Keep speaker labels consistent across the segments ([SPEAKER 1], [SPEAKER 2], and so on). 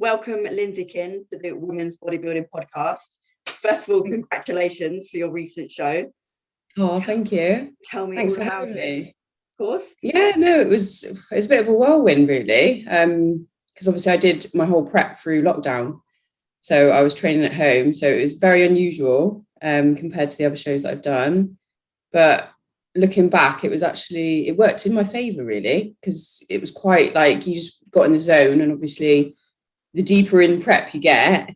[SPEAKER 1] Welcome, Linzy Kin, to the Women's Bodybuilding Podcast. First of all, congratulations for your recent show.
[SPEAKER 2] Oh, thank you.
[SPEAKER 1] Tell me
[SPEAKER 2] Thanks
[SPEAKER 1] all
[SPEAKER 2] for
[SPEAKER 1] about
[SPEAKER 2] having
[SPEAKER 1] it.
[SPEAKER 2] me.
[SPEAKER 1] Of course.
[SPEAKER 2] Yeah, no, it was a bit of a whirlwind, really. Because obviously I did my whole prep through lockdown. So I was training at home. So it was very unusual compared to the other shows that I've done. But looking back, it worked in my favor, really, because it was quite like you just got in the zone. And obviously, the deeper in prep you get,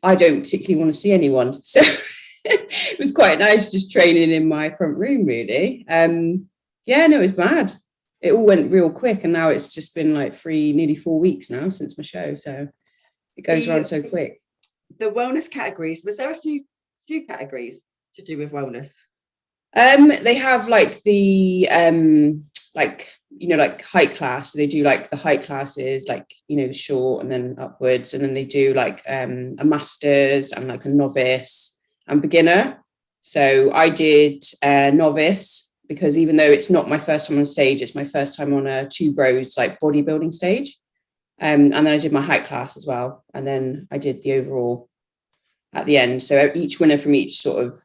[SPEAKER 2] I don't particularly want to see anyone. So it was quite nice just training in my front room, really. Yeah, no, it was mad. It all went real quick. And now it's just been like nearly 4 weeks now since my show. So it goes around so quick.
[SPEAKER 1] The wellness categories, was there a few categories to do with wellness?
[SPEAKER 2] They have like the like height class. So they do like the height classes, like, short and then upwards. And then they do like a master's and like a novice and beginner. So I did novice because even though it's not my first time on stage, it's my first time on a 2 bros like bodybuilding stage. And then I did my height class as well. And then I did the overall at the end. So each winner from each sort of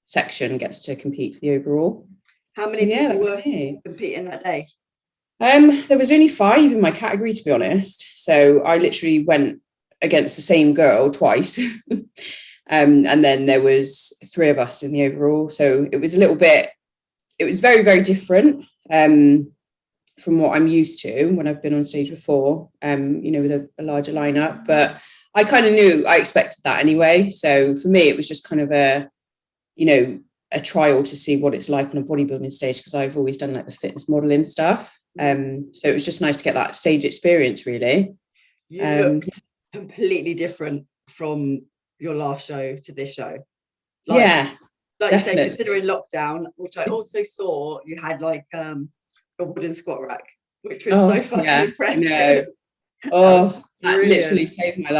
[SPEAKER 2] section gets to compete for the overall.
[SPEAKER 1] How many people were competing that day?
[SPEAKER 2] There was only 5 in my category, to be honest. So I literally went against the same girl twice. And then there was 3 of us in the overall. So it was very, very different from what I'm used to when I've been on stage before, with a larger lineup. But I kind of knew I expected that anyway. So for me, it was just kind of a trial to see what it's like on a bodybuilding stage, because I've always done like the fitness modeling stuff. So it was just nice to get that stage experience, really.
[SPEAKER 1] You looked completely different from your last show to this show.
[SPEAKER 2] Like
[SPEAKER 1] you say, considering lockdown, which I also saw, you had like a wooden squat rack, which was so fucking impressive.
[SPEAKER 2] Oh, that literally saved my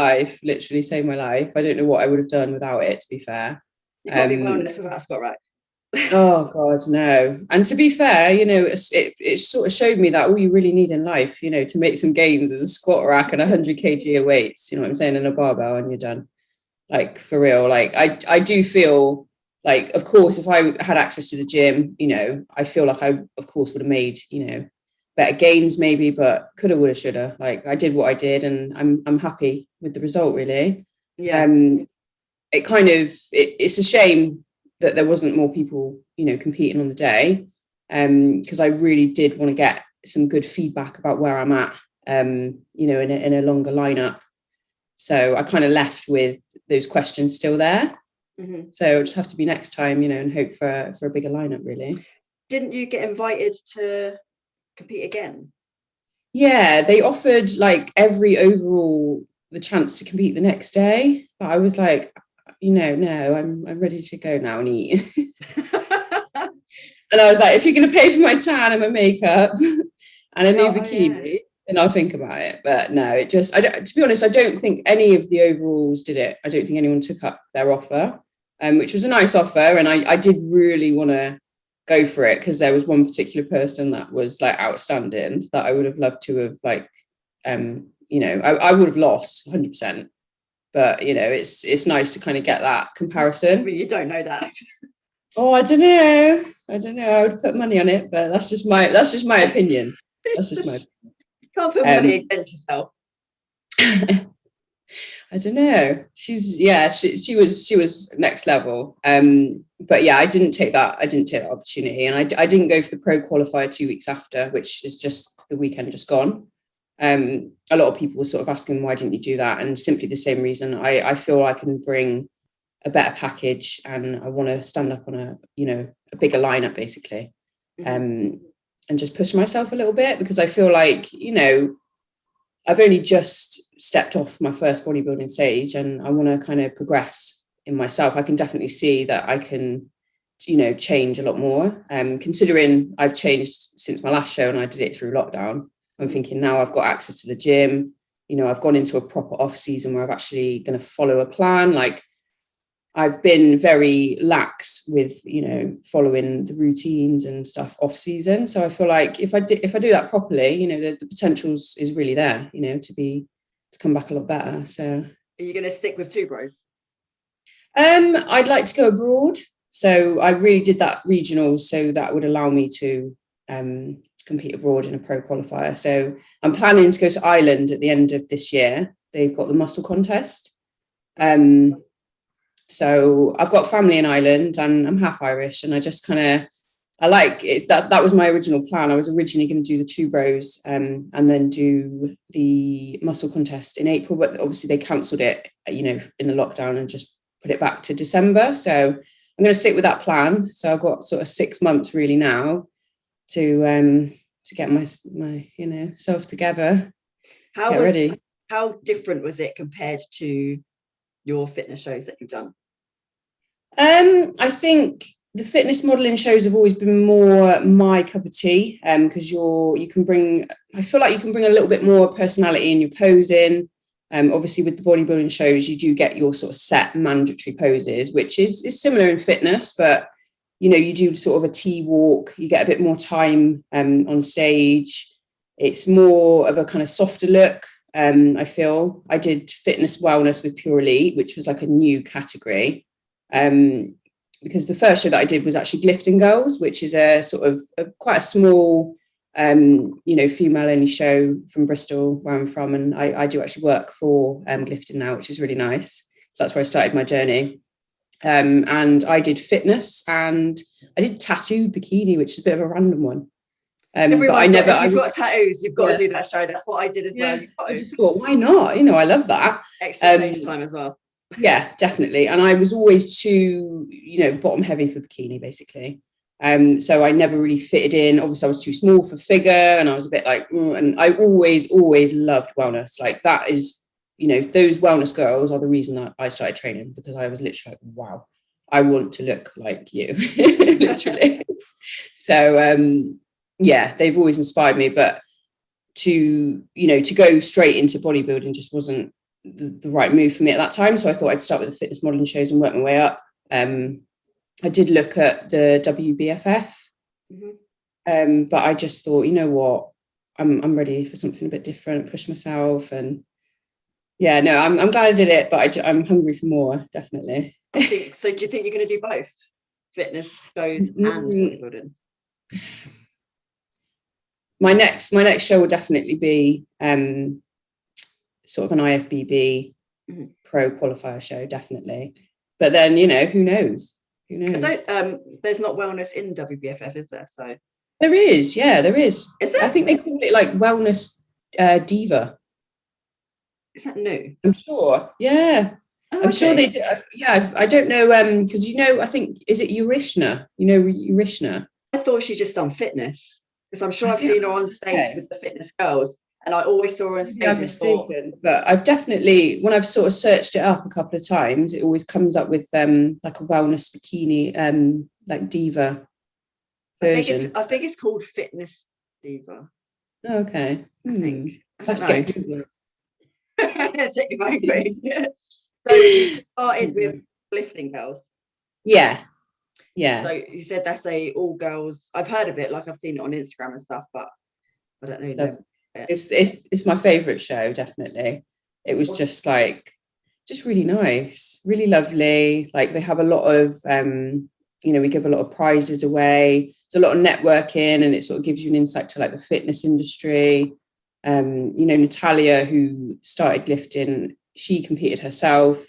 [SPEAKER 2] life. I don't know what I would have done without it, to be fair.
[SPEAKER 1] You can't be wellness without a squat rack.
[SPEAKER 2] Oh God, no. And to be fair, it sort of showed me that all you really need in life, to make some gains is a squat rack and 100 kg of weights, you know what I'm saying, and a barbell, and you're done. Like, for real. Like, I do feel like, of course, if I had access to the gym, I feel like I, of course, would have made, better gains maybe, but coulda, woulda, shoulda. Like, I did what I did, and I'm happy with the result, really.
[SPEAKER 1] Yeah.
[SPEAKER 2] It's a shame that there wasn't more people, competing on the day, because I really did want to get some good feedback about where I'm at, in a longer lineup. So I kind of left with those questions still there. Mm-hmm. So it'll just have to be next time, and hope for a bigger lineup, really.
[SPEAKER 1] Didn't you get invited to compete again?
[SPEAKER 2] Yeah, they offered like every overall the chance to compete the next day, but I was like, no, I'm ready to go now and eat. And I was like, if you're going to pay for my tan and my makeup and a new bikini, then I'll think about it. But no, to be honest, I don't think any of the overalls did it. I don't think anyone took up their offer, which was a nice offer. And I did really want to go for it, because there was one particular person that was like outstanding that I would have loved to have like, I would have lost 100%. But, it's nice to kind of get that comparison.
[SPEAKER 1] I mean, you don't know that.
[SPEAKER 2] Oh, I don't know. I would put money on it, but that's just my opinion. That's just my opinion.
[SPEAKER 1] You can't put money against yourself.
[SPEAKER 2] I don't know. She was next level. But yeah, I didn't take that opportunity, and I didn't go for the pro qualifier 2 weeks after, which is just the weekend just gone. A lot of people were sort of asking, why didn't you do that? And simply the same reason. I feel I can bring a better package, and I want to stand up on a bigger lineup, basically. And just push myself a little bit, because I feel like, I've only just stepped off my first bodybuilding stage, and I want to kind of progress in myself. I can definitely see that I can, change a lot more. Considering I've changed since my last show and I did it through lockdown, I'm thinking now I've got access to the gym. I've gone into a proper off season where I'm actually going to follow a plan. Like, I've been very lax with, following the routines and stuff off season. So I feel like if I do that properly, the potential is really there, to come back a lot better. So
[SPEAKER 1] are you going to stick with two bros?
[SPEAKER 2] I'd like to go abroad. So I really did that regional, so that would allow me to compete abroad in a pro qualifier. So I'm planning to go to Ireland at the end of this year. They've got the muscle contest. So I've got family in Ireland and I'm half Irish, and I just I like it. That was my original plan. I was originally going to do the two bros and then do the muscle contest in April, but obviously they cancelled it, in the lockdown, and just put it back to December. So I'm going to stick with that plan. So I've got sort of 6 months really now to get my self together.
[SPEAKER 1] How different was it compared to your fitness shows that you've done?
[SPEAKER 2] I think the fitness modeling shows have always been more my cup of tea, because I feel like you can bring a little bit more personality in your posing. Obviously with the bodybuilding shows, you do get your sort of set mandatory poses, which is similar in fitness, but you do sort of a T walk, you get a bit more time on stage. It's more of a kind of softer look. I feel I did fitness wellness with Pure Elite, which was like a new category. Because the first show that I did was actually Lifting Girls, which is a sort of quite a small, female only show from Bristol, where I'm from. And I do actually work for Lifting now, which is really nice. So that's where I started my journey. And I did fitness, and I did tattooed bikini, which is a bit of a random one.
[SPEAKER 1] But if you've got tattoos, you've got to do that show. That's what I did as well.
[SPEAKER 2] I just thought, why not? I love that.
[SPEAKER 1] Extra stage time as well.
[SPEAKER 2] Yeah, definitely. And I was always too, bottom heavy for bikini, basically. So I never really fitted in. Obviously, I was too small for figure, and I was a bit like, and I always loved wellness. Like that is, those wellness girls are the reason that I started training, because I was literally like, wow, I want to look like you, literally. So, they've always inspired me, but to go straight into bodybuilding just wasn't the right move for me at that time. So I thought I'd start with the fitness modeling shows and work my way up. I did look at the WBFF, but I just thought, what, I'm ready for something a bit different, push myself. And I'm glad I did it, but I'm hungry for more, definitely.
[SPEAKER 1] So do you think you're going to do both fitness shows and bodybuilding?
[SPEAKER 2] My next show will definitely be sort of an IFBB pro qualifier show, definitely. But then, who knows?
[SPEAKER 1] There's not wellness in WBFF, is there? So
[SPEAKER 2] there is, there is.
[SPEAKER 1] Is there?
[SPEAKER 2] I think they call it like wellness diva.
[SPEAKER 1] Is that new?
[SPEAKER 2] I'm sure. Yeah. I'm sure they do. I don't know, because I think, is it Urishna? Urishna?
[SPEAKER 1] I thought she just done fitness, because I'm sure I've seen her on stage with the fitness girls, and I always saw her on stage.
[SPEAKER 2] I'm mistaken, but I've definitely, when I've sort of searched it up a couple of times, it always comes up with like a wellness bikini, like diva version.
[SPEAKER 1] I think it's called Fitness Diva.
[SPEAKER 2] Oh, okay.
[SPEAKER 1] I think. So you started with Lifting Girls. Yeah. So you said that's a all girls. I've heard of it, like I've seen it on Instagram and stuff, but I don't know them.
[SPEAKER 2] It's my favorite show, definitely. It was just really nice, really lovely. Like they have a lot of we give a lot of prizes away. It's a lot of networking, and it sort of gives you an insight to like the fitness industry. Natalia, who started lifting, she competed herself,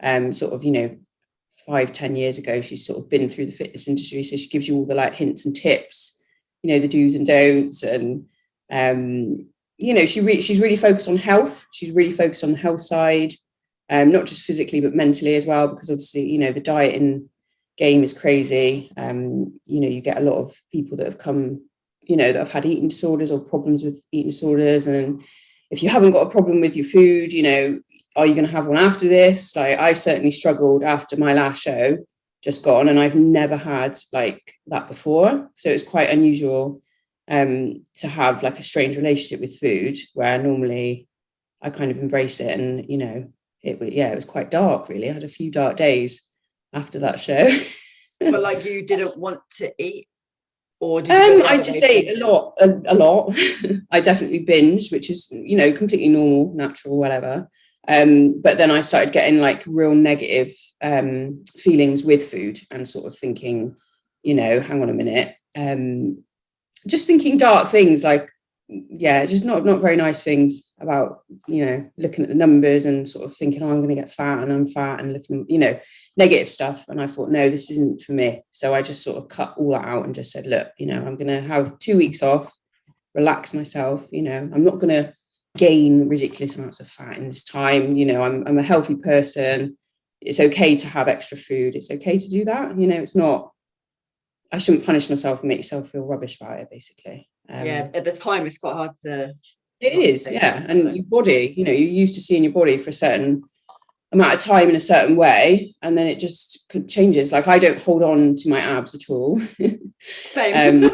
[SPEAKER 2] 5-10 years ago. She's sort of been through the fitness industry, so she gives you all the like hints and tips, the do's and don'ts. And she's really focused on health. She's really focused on the health side, not just physically but mentally as well, because obviously the dieting game is crazy. You get a lot of people that have come, that have had eating disorders or problems with eating disorders, and if you haven't got a problem with your food, are you going to have one after this? Like I certainly struggled after my last show just gone, and I've never had like that before. So it's quite unusual to have like a strange relationship with food, where normally I kind of embrace it. And it was quite dark, really. I had a few dark days, after that show.
[SPEAKER 1] But like, you didn't want to eat, or did you
[SPEAKER 2] I just ate a lot. I definitely binged, which is, you know, completely normal, natural, whatever. But then I started getting like real negative feelings with food, and sort of thinking, you know, hang on a minute, just thinking dark things, like, yeah, just not very nice things about, you know, looking at the numbers and sort of thinking, oh, I'm going to get fat and I'm fat, and looking, you know, negative stuff. And I thought, no, this isn't for me. So I just sort of cut all that out and just said, look, you know, I'm going to have 2 weeks off, relax myself. You know, I'm not going to gain ridiculous amounts of fat in this time. You know, I'm a healthy person. It's okay to have extra food. It's okay to do that. You know, it's not, I shouldn't punish myself and make yourself feel rubbish about it, basically.
[SPEAKER 1] Yeah, at the time it's quite hard to.
[SPEAKER 2] It is, yeah. And your body, you know, you're used to seeing your body for a certain amount of time in a certain way, and then it just changes. Like, I don't hold on to my abs at all.
[SPEAKER 1] Same.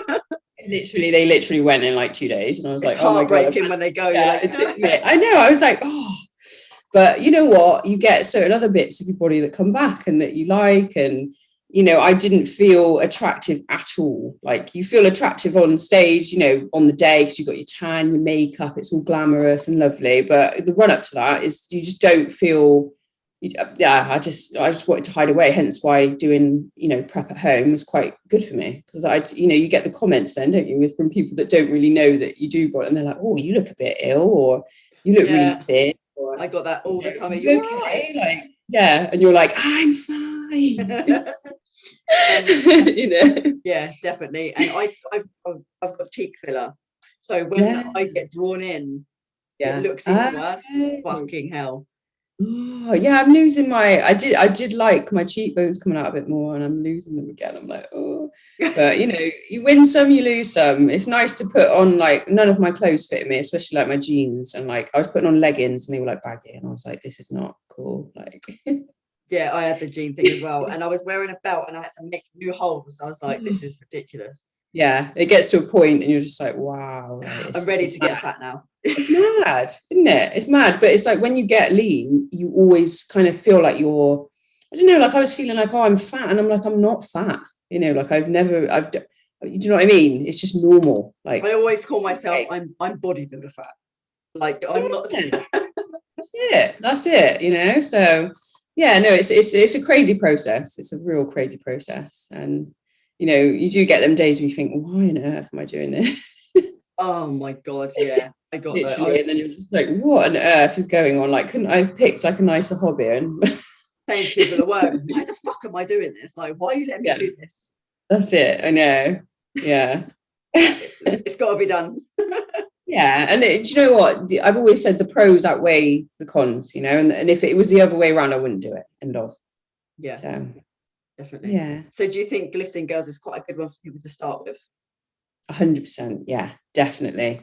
[SPEAKER 2] They literally went in like 2 days, and I was
[SPEAKER 1] it's
[SPEAKER 2] like, oh my God.
[SPEAKER 1] when they go.
[SPEAKER 2] Yeah,
[SPEAKER 1] like,
[SPEAKER 2] I know. I was like, oh, but you know what? You get certain other bits of your body that come back and that you like, and you know, I didn't feel attractive at all. Like, you feel attractive on stage, you know, on the day, because you've got your tan, your makeup, it's all glamorous and lovely. But the run up to that is, you just don't feel, yeah, I just wanted to hide away. Hence why doing, you know, prep at home was quite good for me, because you know, you get the comments then, don't you, from people that don't really know that you do, and they're like, oh, you look a bit ill, or you look really thin. Or,
[SPEAKER 1] I got that all the time. Are
[SPEAKER 2] you okay? Right? Like, yeah, and you're like, I'm fine.
[SPEAKER 1] You know, yeah, definitely. And I've got cheek filler, so when I get drawn in, it looks even worse. Fucking hell.
[SPEAKER 2] Oh yeah, I'm losing I did like my cheekbones coming out a bit more, and I'm losing them again. I'm like, oh. But you know, you win some, you lose some. It's nice to put on, like, none of my clothes fit me, especially like my jeans, and like I was putting on leggings and they were like baggy, and I was like, this is not cool. Like,
[SPEAKER 1] yeah, I had the jean thing as well, and I was wearing a belt and I had to make new holes. I was like, this is ridiculous.
[SPEAKER 2] Yeah, it gets to a point and you're just like, wow, like,
[SPEAKER 1] I'm ready to get fat now.
[SPEAKER 2] It's mad, isn't it? It's mad. But it's like, when you get lean, you always kind of feel like you're, I don't know, like I was feeling like, oh, I'm fat, and I'm like, I'm not fat, you know, like you know what I mean? It's just normal. Like,
[SPEAKER 1] I always call myself, I'm bodybuilder fat. Like, I'm not.
[SPEAKER 2] That's it, you know. So yeah, no, it's a crazy process. It's a real crazy process. And you know, you do get them days where you think, why on earth am I doing this?
[SPEAKER 1] Oh my God, yeah. I got
[SPEAKER 2] literally, and then you're just like, what on earth is going on? Like, couldn't I have picked like a nicer hobby? And
[SPEAKER 1] saying to people at work, why the fuck am I doing this? Like, why are you letting me do this?
[SPEAKER 2] That's it. I know. Yeah.
[SPEAKER 1] It's got to be done.
[SPEAKER 2] Yeah, and do you know what? I've always said the pros outweigh the cons, you know, and if it was the other way around, I wouldn't do it. End of.
[SPEAKER 1] Yeah.
[SPEAKER 2] So
[SPEAKER 1] definitely.
[SPEAKER 2] Yeah.
[SPEAKER 1] So do you think lifting girls is quite a good one for people to start with?
[SPEAKER 2] 100%. Yeah, definitely.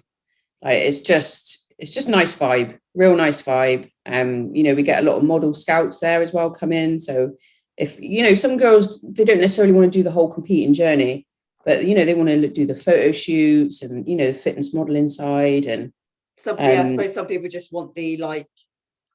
[SPEAKER 2] Like, it's just nice vibe, real nice vibe. You know, we get a lot of model scouts there as well come in. So if, you know, some girls, they don't necessarily want to do the whole competing journey, but you know, they want to do the photo shoots and, you know, the fitness modeling side. And
[SPEAKER 1] I suppose some people just want the, like,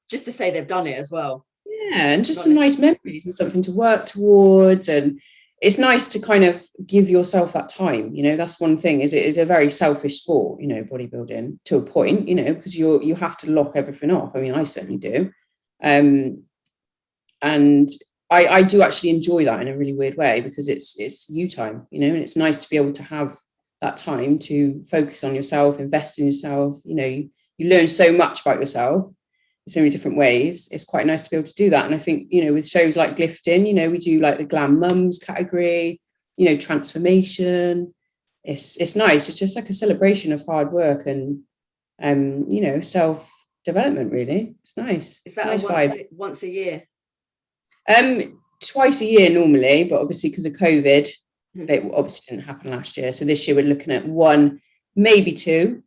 [SPEAKER 1] just to say they've done it as well.
[SPEAKER 2] Yeah, and just some nice memories and something to work towards. And it's nice to kind of give yourself that time, you know. That's one thing, is it is a very selfish sport, you know, bodybuilding, to a point, you know, because you have to lock everything off. I mean, I certainly do. And I do actually enjoy that in a really weird way, because it's you time, you know, and it's nice to be able to have that time to focus on yourself, invest in yourself. You know, you learn so much about yourself in so many different ways. It's quite nice to be able to do that. And I think, you know, with shows like Lifting, you know, we do like the glam mums category, you know, transformation. It's nice. It's just like a celebration of hard work and you know, self-development, really. It's nice.
[SPEAKER 1] Is that
[SPEAKER 2] nice
[SPEAKER 1] once a year?
[SPEAKER 2] Twice a year normally, but obviously because of COVID, it obviously didn't happen last year. So this year we're looking at one, maybe two.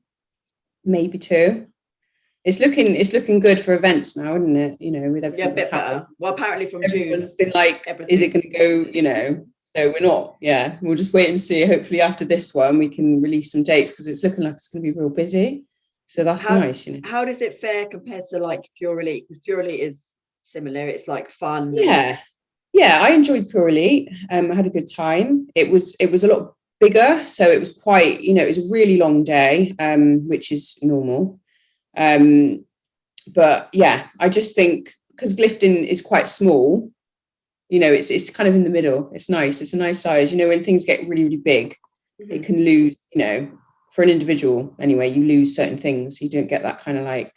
[SPEAKER 2] It's looking good for events now, isn't it? You know, with everything that's happened.
[SPEAKER 1] Well, apparently from
[SPEAKER 2] everyone's been like, is it going to go? You know, so we're not. Yeah, we'll just wait and see. Hopefully after this one we can release some dates, because it's looking like it's going to be real busy. So that's nice. You know,
[SPEAKER 1] how does it fare compared to like Pure Elite? Because Pure Elite is similar. It's like fun.
[SPEAKER 2] Yeah. Yeah, I enjoyed Pure Elite. I had a good time. It was a lot bigger, so it was quite, it was a really long day, which is normal. But yeah, I just think because Clifton is quite small, it's kind of in the middle. It's nice. It's a nice size. When things get really, really big, it can lose, for an individual anyway, you lose certain things. You don't get that kind of like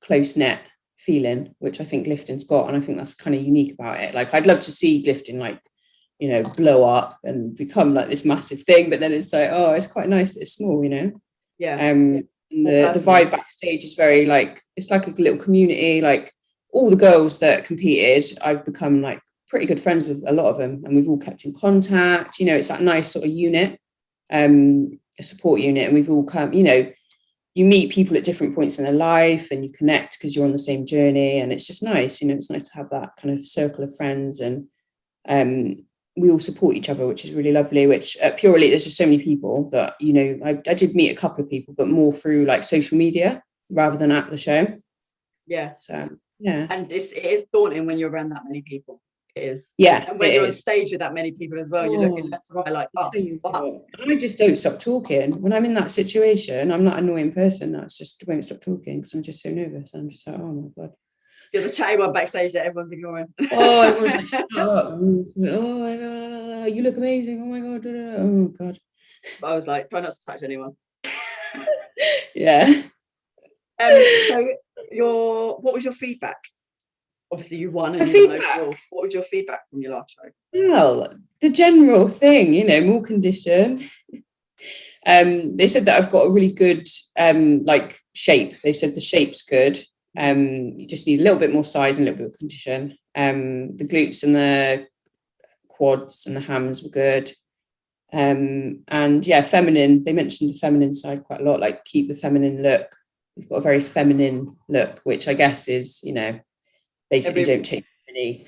[SPEAKER 2] close net feeling, which I think Clifton's got. And I think that's kind of unique about it. Like, I'd love to see Clifton like, blow up and become like this massive thing. But then it's like, oh, it's quite nice that it's small,
[SPEAKER 1] Yeah.
[SPEAKER 2] And the vibe backstage is very like, it's like a little community. Like all the girls that competed, I've become like pretty good friends with a lot of them, and we've all kept in contact. It's that nice sort of unit, a support unit, and we've all come, you meet people at different points in their life and you connect because you're on the same journey, and it's just nice. It's nice to have that kind of circle of friends, and we all support each other, which is really lovely. Which at Pure Elite, there's just so many people that I did meet a couple of people, but more through like social media rather than at the show.
[SPEAKER 1] Yeah.
[SPEAKER 2] So yeah,
[SPEAKER 1] and it is daunting when you're around that many people. It is.
[SPEAKER 2] Yeah,
[SPEAKER 1] and when you're on stage with that many people as well, you're looking left to right like, oh,
[SPEAKER 2] I just don't stop talking when I'm in that situation. I'm not an annoying person. That's just won't stop talking because I'm just so nervous. I'm just like, oh my god.
[SPEAKER 1] You're the chatty one backstage that everyone's ignoring.
[SPEAKER 2] Oh, everyone's like, shut up. Oh, you look amazing. Oh my god. Oh god.
[SPEAKER 1] But I was like, try not to touch anyone.
[SPEAKER 2] Yeah.
[SPEAKER 1] So what was your feedback? Obviously you won, and what was your feedback from your last show?
[SPEAKER 2] Well, the general thing, more condition. They said that I've got a really good like shape. They said the shape's good. You just need a little bit more size and a little bit of condition. The glutes and the quads and the hams were good. And yeah, feminine. They mentioned the feminine side quite a lot, like keep the feminine look. We've got a very feminine look, which I guess is, basically don't take many.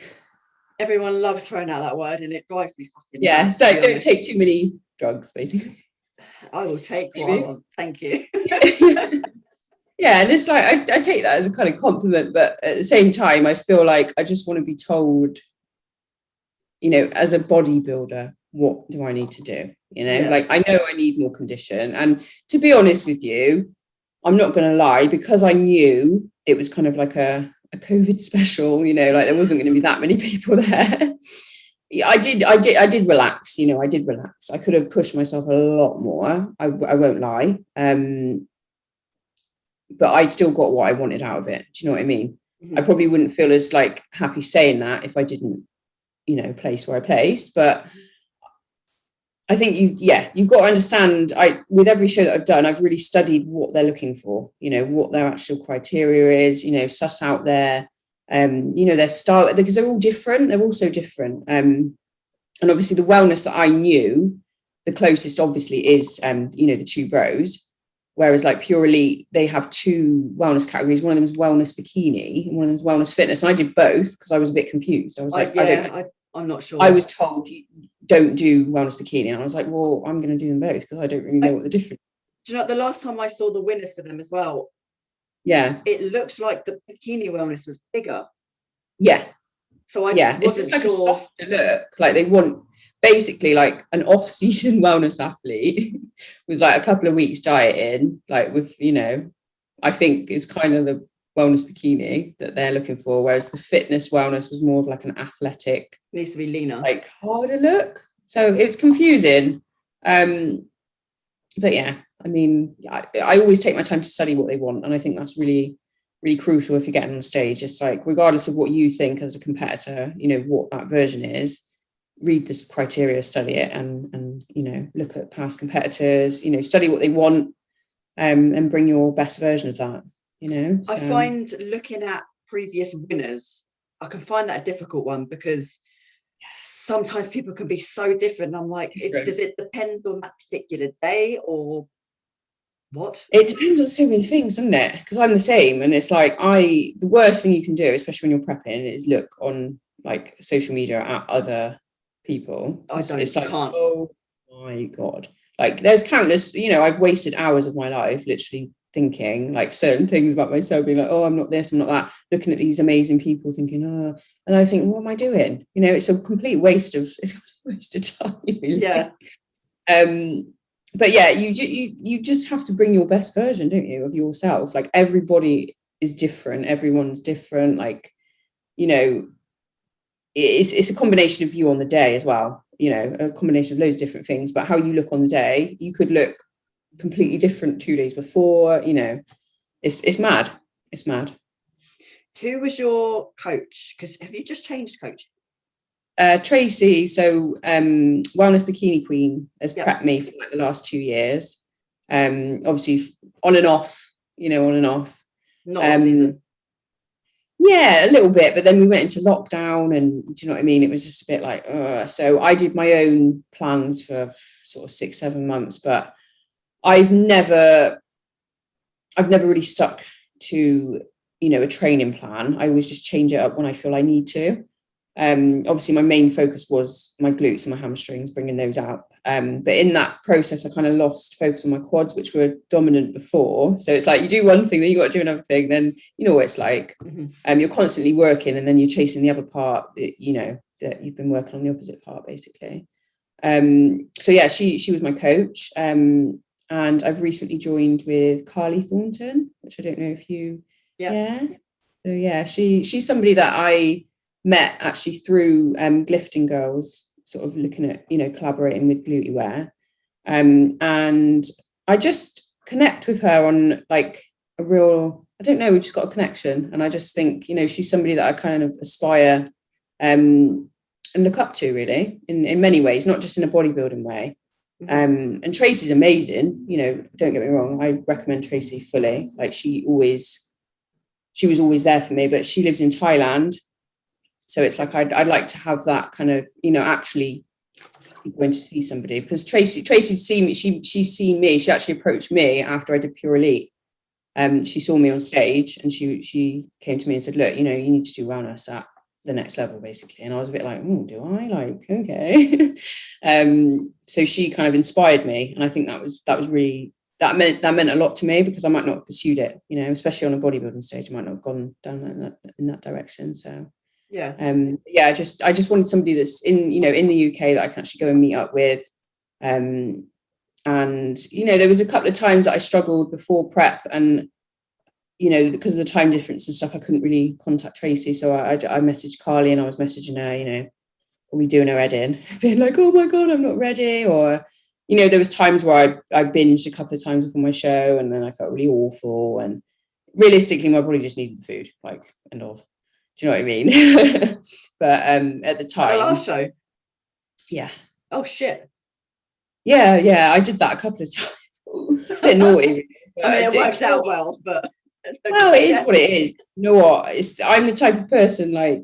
[SPEAKER 1] Everyone loves throwing out that word, and it drives me fucking
[SPEAKER 2] nuts, so don't take too many drugs, basically.
[SPEAKER 1] I will take what I want. Thank you.
[SPEAKER 2] Yeah, and it's like I take that as a kind of compliment, but at the same time, I feel like I just want to be told, as a bodybuilder, what do I need to do? Like I know I need more condition, and to be honest with you, I'm not going to lie, because I knew it was kind of like a COVID special, like there wasn't going to be that many people there. I did relax, I did relax. I could have pushed myself a lot more. I won't lie. But I still got what I wanted out of it. Do you know what I mean? Mm-hmm. I probably wouldn't feel as like happy saying that if I didn't, place where I placed. But I think you've got to understand, with every show that I've done, I've really studied what they're looking for, what their actual criteria is, suss out their, their style, because they're all different. They're all so different. And obviously the wellness that I knew, the closest obviously is, the two bros. Whereas like Pure Elite, they have two wellness categories. One of them is wellness bikini and one of them is wellness fitness. And I did both because I was a bit confused. I was like,
[SPEAKER 1] I'm not sure.
[SPEAKER 2] I was told you don't do wellness bikini. And I was like, well, I'm going to do them both because I don't really know what the difference is.
[SPEAKER 1] Do you know, the last time I saw the winners for them as well,
[SPEAKER 2] yeah,
[SPEAKER 1] it looks like the bikini wellness was bigger.
[SPEAKER 2] Yeah.
[SPEAKER 1] So
[SPEAKER 2] it's just like a softer look. Like they want basically like an off-season wellness athlete with like a couple of weeks dieting, like with, I think is kind of the wellness bikini that they're looking for. Whereas the fitness wellness was more of like an athletic,
[SPEAKER 1] needs to be leaner,
[SPEAKER 2] like harder look. So it's confusing. But yeah, I mean, I always take my time to study what they want. And I think that's really, really crucial if you're getting on stage. It's like, regardless of what you think as a competitor, what that version is, read this criteria, study it, and look at past competitors, study what they want, and bring your best version of that.
[SPEAKER 1] I find looking at previous winners, I can find that a difficult one, because sometimes people can be so different. I'm like, does it depend on that particular day or what?
[SPEAKER 2] It depends on so many things, doesn't it? Because I'm the same, and it's like the worst thing you can do, especially when you're prepping, is look on like social media at other people. It's like, oh my god, like there's countless, I've wasted hours of my life literally thinking like certain things about myself, being like, oh, I'm not this, I'm not that, looking at these amazing people thinking, oh, and I think, what am I doing? You know, it's a complete waste of time, really.
[SPEAKER 1] Yeah.
[SPEAKER 2] But yeah, you just have to bring your best version, don't you, of yourself. Like, everybody is different, everyone's different, like, you know, it's a combination of you on the day as well, you know, a combination of loads of different things, but how you look on the day, you could look completely different 2 days before, you know. It's mad. It's mad.
[SPEAKER 1] Who was your coach? Because have you just changed coach?
[SPEAKER 2] Tracy, so Wellness Bikini Queen, has prepped me for like the last 2 years. Obviously on and off, you know, on and off.
[SPEAKER 1] Not off season.
[SPEAKER 2] Yeah, a little bit, but then we went into lockdown, and do you know what I mean? It was just a bit like, so I did my own plans for sort of 6-7 months, but I've never really stuck to, you know, a training plan. I always just change it up when I feel I need to. Obviously my main focus was my glutes and my hamstrings, bringing those out. But in that process, I kind of lost focus on my quads, which were dominant before. So it's like, you do one thing, then you got to do another thing. Then, you know what it's like. You're constantly working, and then you're chasing the other part, you know, that you've been working on the opposite part, basically. So yeah, she was my coach. And I've recently joined with Carly Thornton, which I don't know if you, So yeah, she's somebody that I met actually through Glifting Girls, sort of looking at, you know, collaborating with glute wear. And I just connect with her on like a real, I don't know, we've just got a connection. And I just think, you know, she's somebody that I kind of aspire and look up to, really, in many ways, not just in a bodybuilding way. And Tracy's amazing, you know, don't get me wrong, I recommend Tracy fully. Like, she was always there for me, but she lives in Thailand, so it's like I'd like to have that kind of, you know, actually going to see somebody, because Tracy'd seen me, she's seen me, she actually approached me after I did Pure Elite. She saw me on stage, and she came to me and said, look, you know, you need to do wellness at the next level, basically. And I was a bit like, do I? Like, okay. So she kind of inspired me, and I think that was really, that meant a lot to me, because I might not have pursued it, you know, especially on a bodybuilding stage, I might not have gone down in that direction. So I just wanted somebody that's in, you know, in the UK, that I can actually go and meet up with. And, you know, there was a couple of times that I struggled before prep, and, you know, because of the time difference and stuff, I couldn't really contact Tracy. So I messaged Carly, and I was messaging her, you know, probably doing her head in, being like, oh my God, I'm not ready. Or, you know, there was times where I binged a couple of times before my show, and then I felt really awful. And realistically, my body just needed the food, like, end of. Do you know what I mean? But at the time,
[SPEAKER 1] the last show.
[SPEAKER 2] Yeah.
[SPEAKER 1] Oh shit.
[SPEAKER 2] Yeah, I did that a couple of times. A bit naughty.
[SPEAKER 1] I mean, it worked out well, but
[SPEAKER 2] well, it is what it is. You know what? I'm the type of person, like,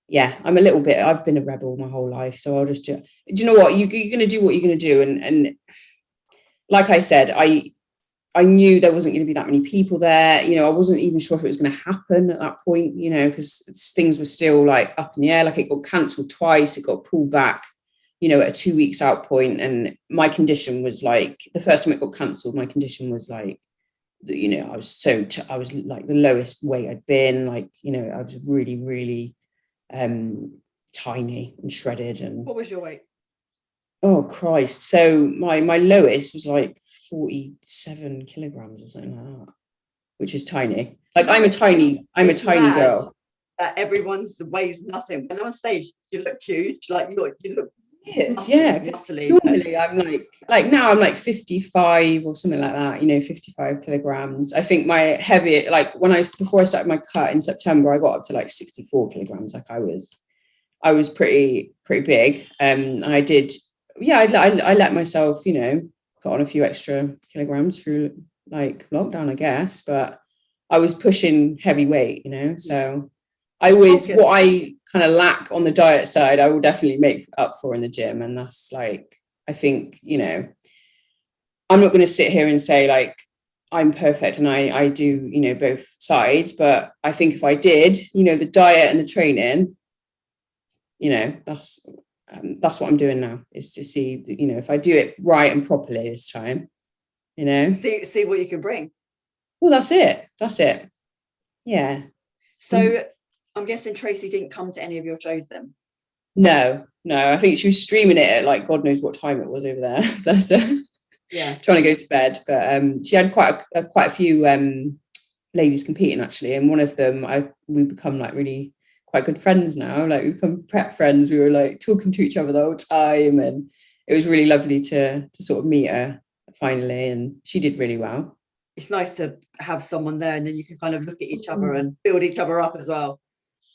[SPEAKER 2] yeah, I'm a little bit, I've been a rebel my whole life, so I'll just do you know what? You're going to do what you're going to do, and like I said, I knew there wasn't going to be that many people there. You know, I wasn't even sure if it was going to happen at that point, you know, because things were still like up in the air. Like, it got cancelled twice, it got pulled back, you know, at a 2 weeks out point. And my condition was like, the first time it got cancelled, my condition was like, you know, I was like the lowest weight I'd been. Like, you know, I was really, really tiny and shredded. And
[SPEAKER 1] what was your weight?
[SPEAKER 2] Oh Christ. So my lowest was like 47 kilograms or something like that, which is tiny. Like, I'm a tiny girl.
[SPEAKER 1] That everyone's weighs nothing. And on stage, you look huge. Like, you look muscly.
[SPEAKER 2] Normally, I'm like now I'm like 55 or something like that. You know, 55 kilograms. I think my heavy, like, before I started my cut in September, I got up to like 64 kilograms. Like, I was pretty big. And I did. Yeah, I let myself, you know, put on a few extra kilograms through like lockdown, I guess, but I was pushing heavy weight, you know. So I always, what I kind of lack on the diet side, I will definitely make up for in the gym. And that's like, I think, you know, I'm not going to sit here and say like I'm perfect and I do, you know, both sides, but I think if I did, you know, the diet and the training, you know, that's what I'm doing now, is to see, you know, if I do it right and properly this time, you know.
[SPEAKER 1] See what you can bring.
[SPEAKER 2] Well, that's it. Yeah.
[SPEAKER 1] So I'm guessing Tracy didn't come to any of your shows then?
[SPEAKER 2] No, I think she was streaming it at like God knows what time it was over there. Bless her.
[SPEAKER 1] Yeah.
[SPEAKER 2] Trying to go to bed, but she had quite a few ladies competing actually, and one of them we become like really quite good friends now. Like we become prep friends. We were like talking to each other the whole time, and it was really lovely to sort of meet her finally, and she did really well.
[SPEAKER 1] It's nice to have someone there, and then you can kind of look at each other and build each other up as well.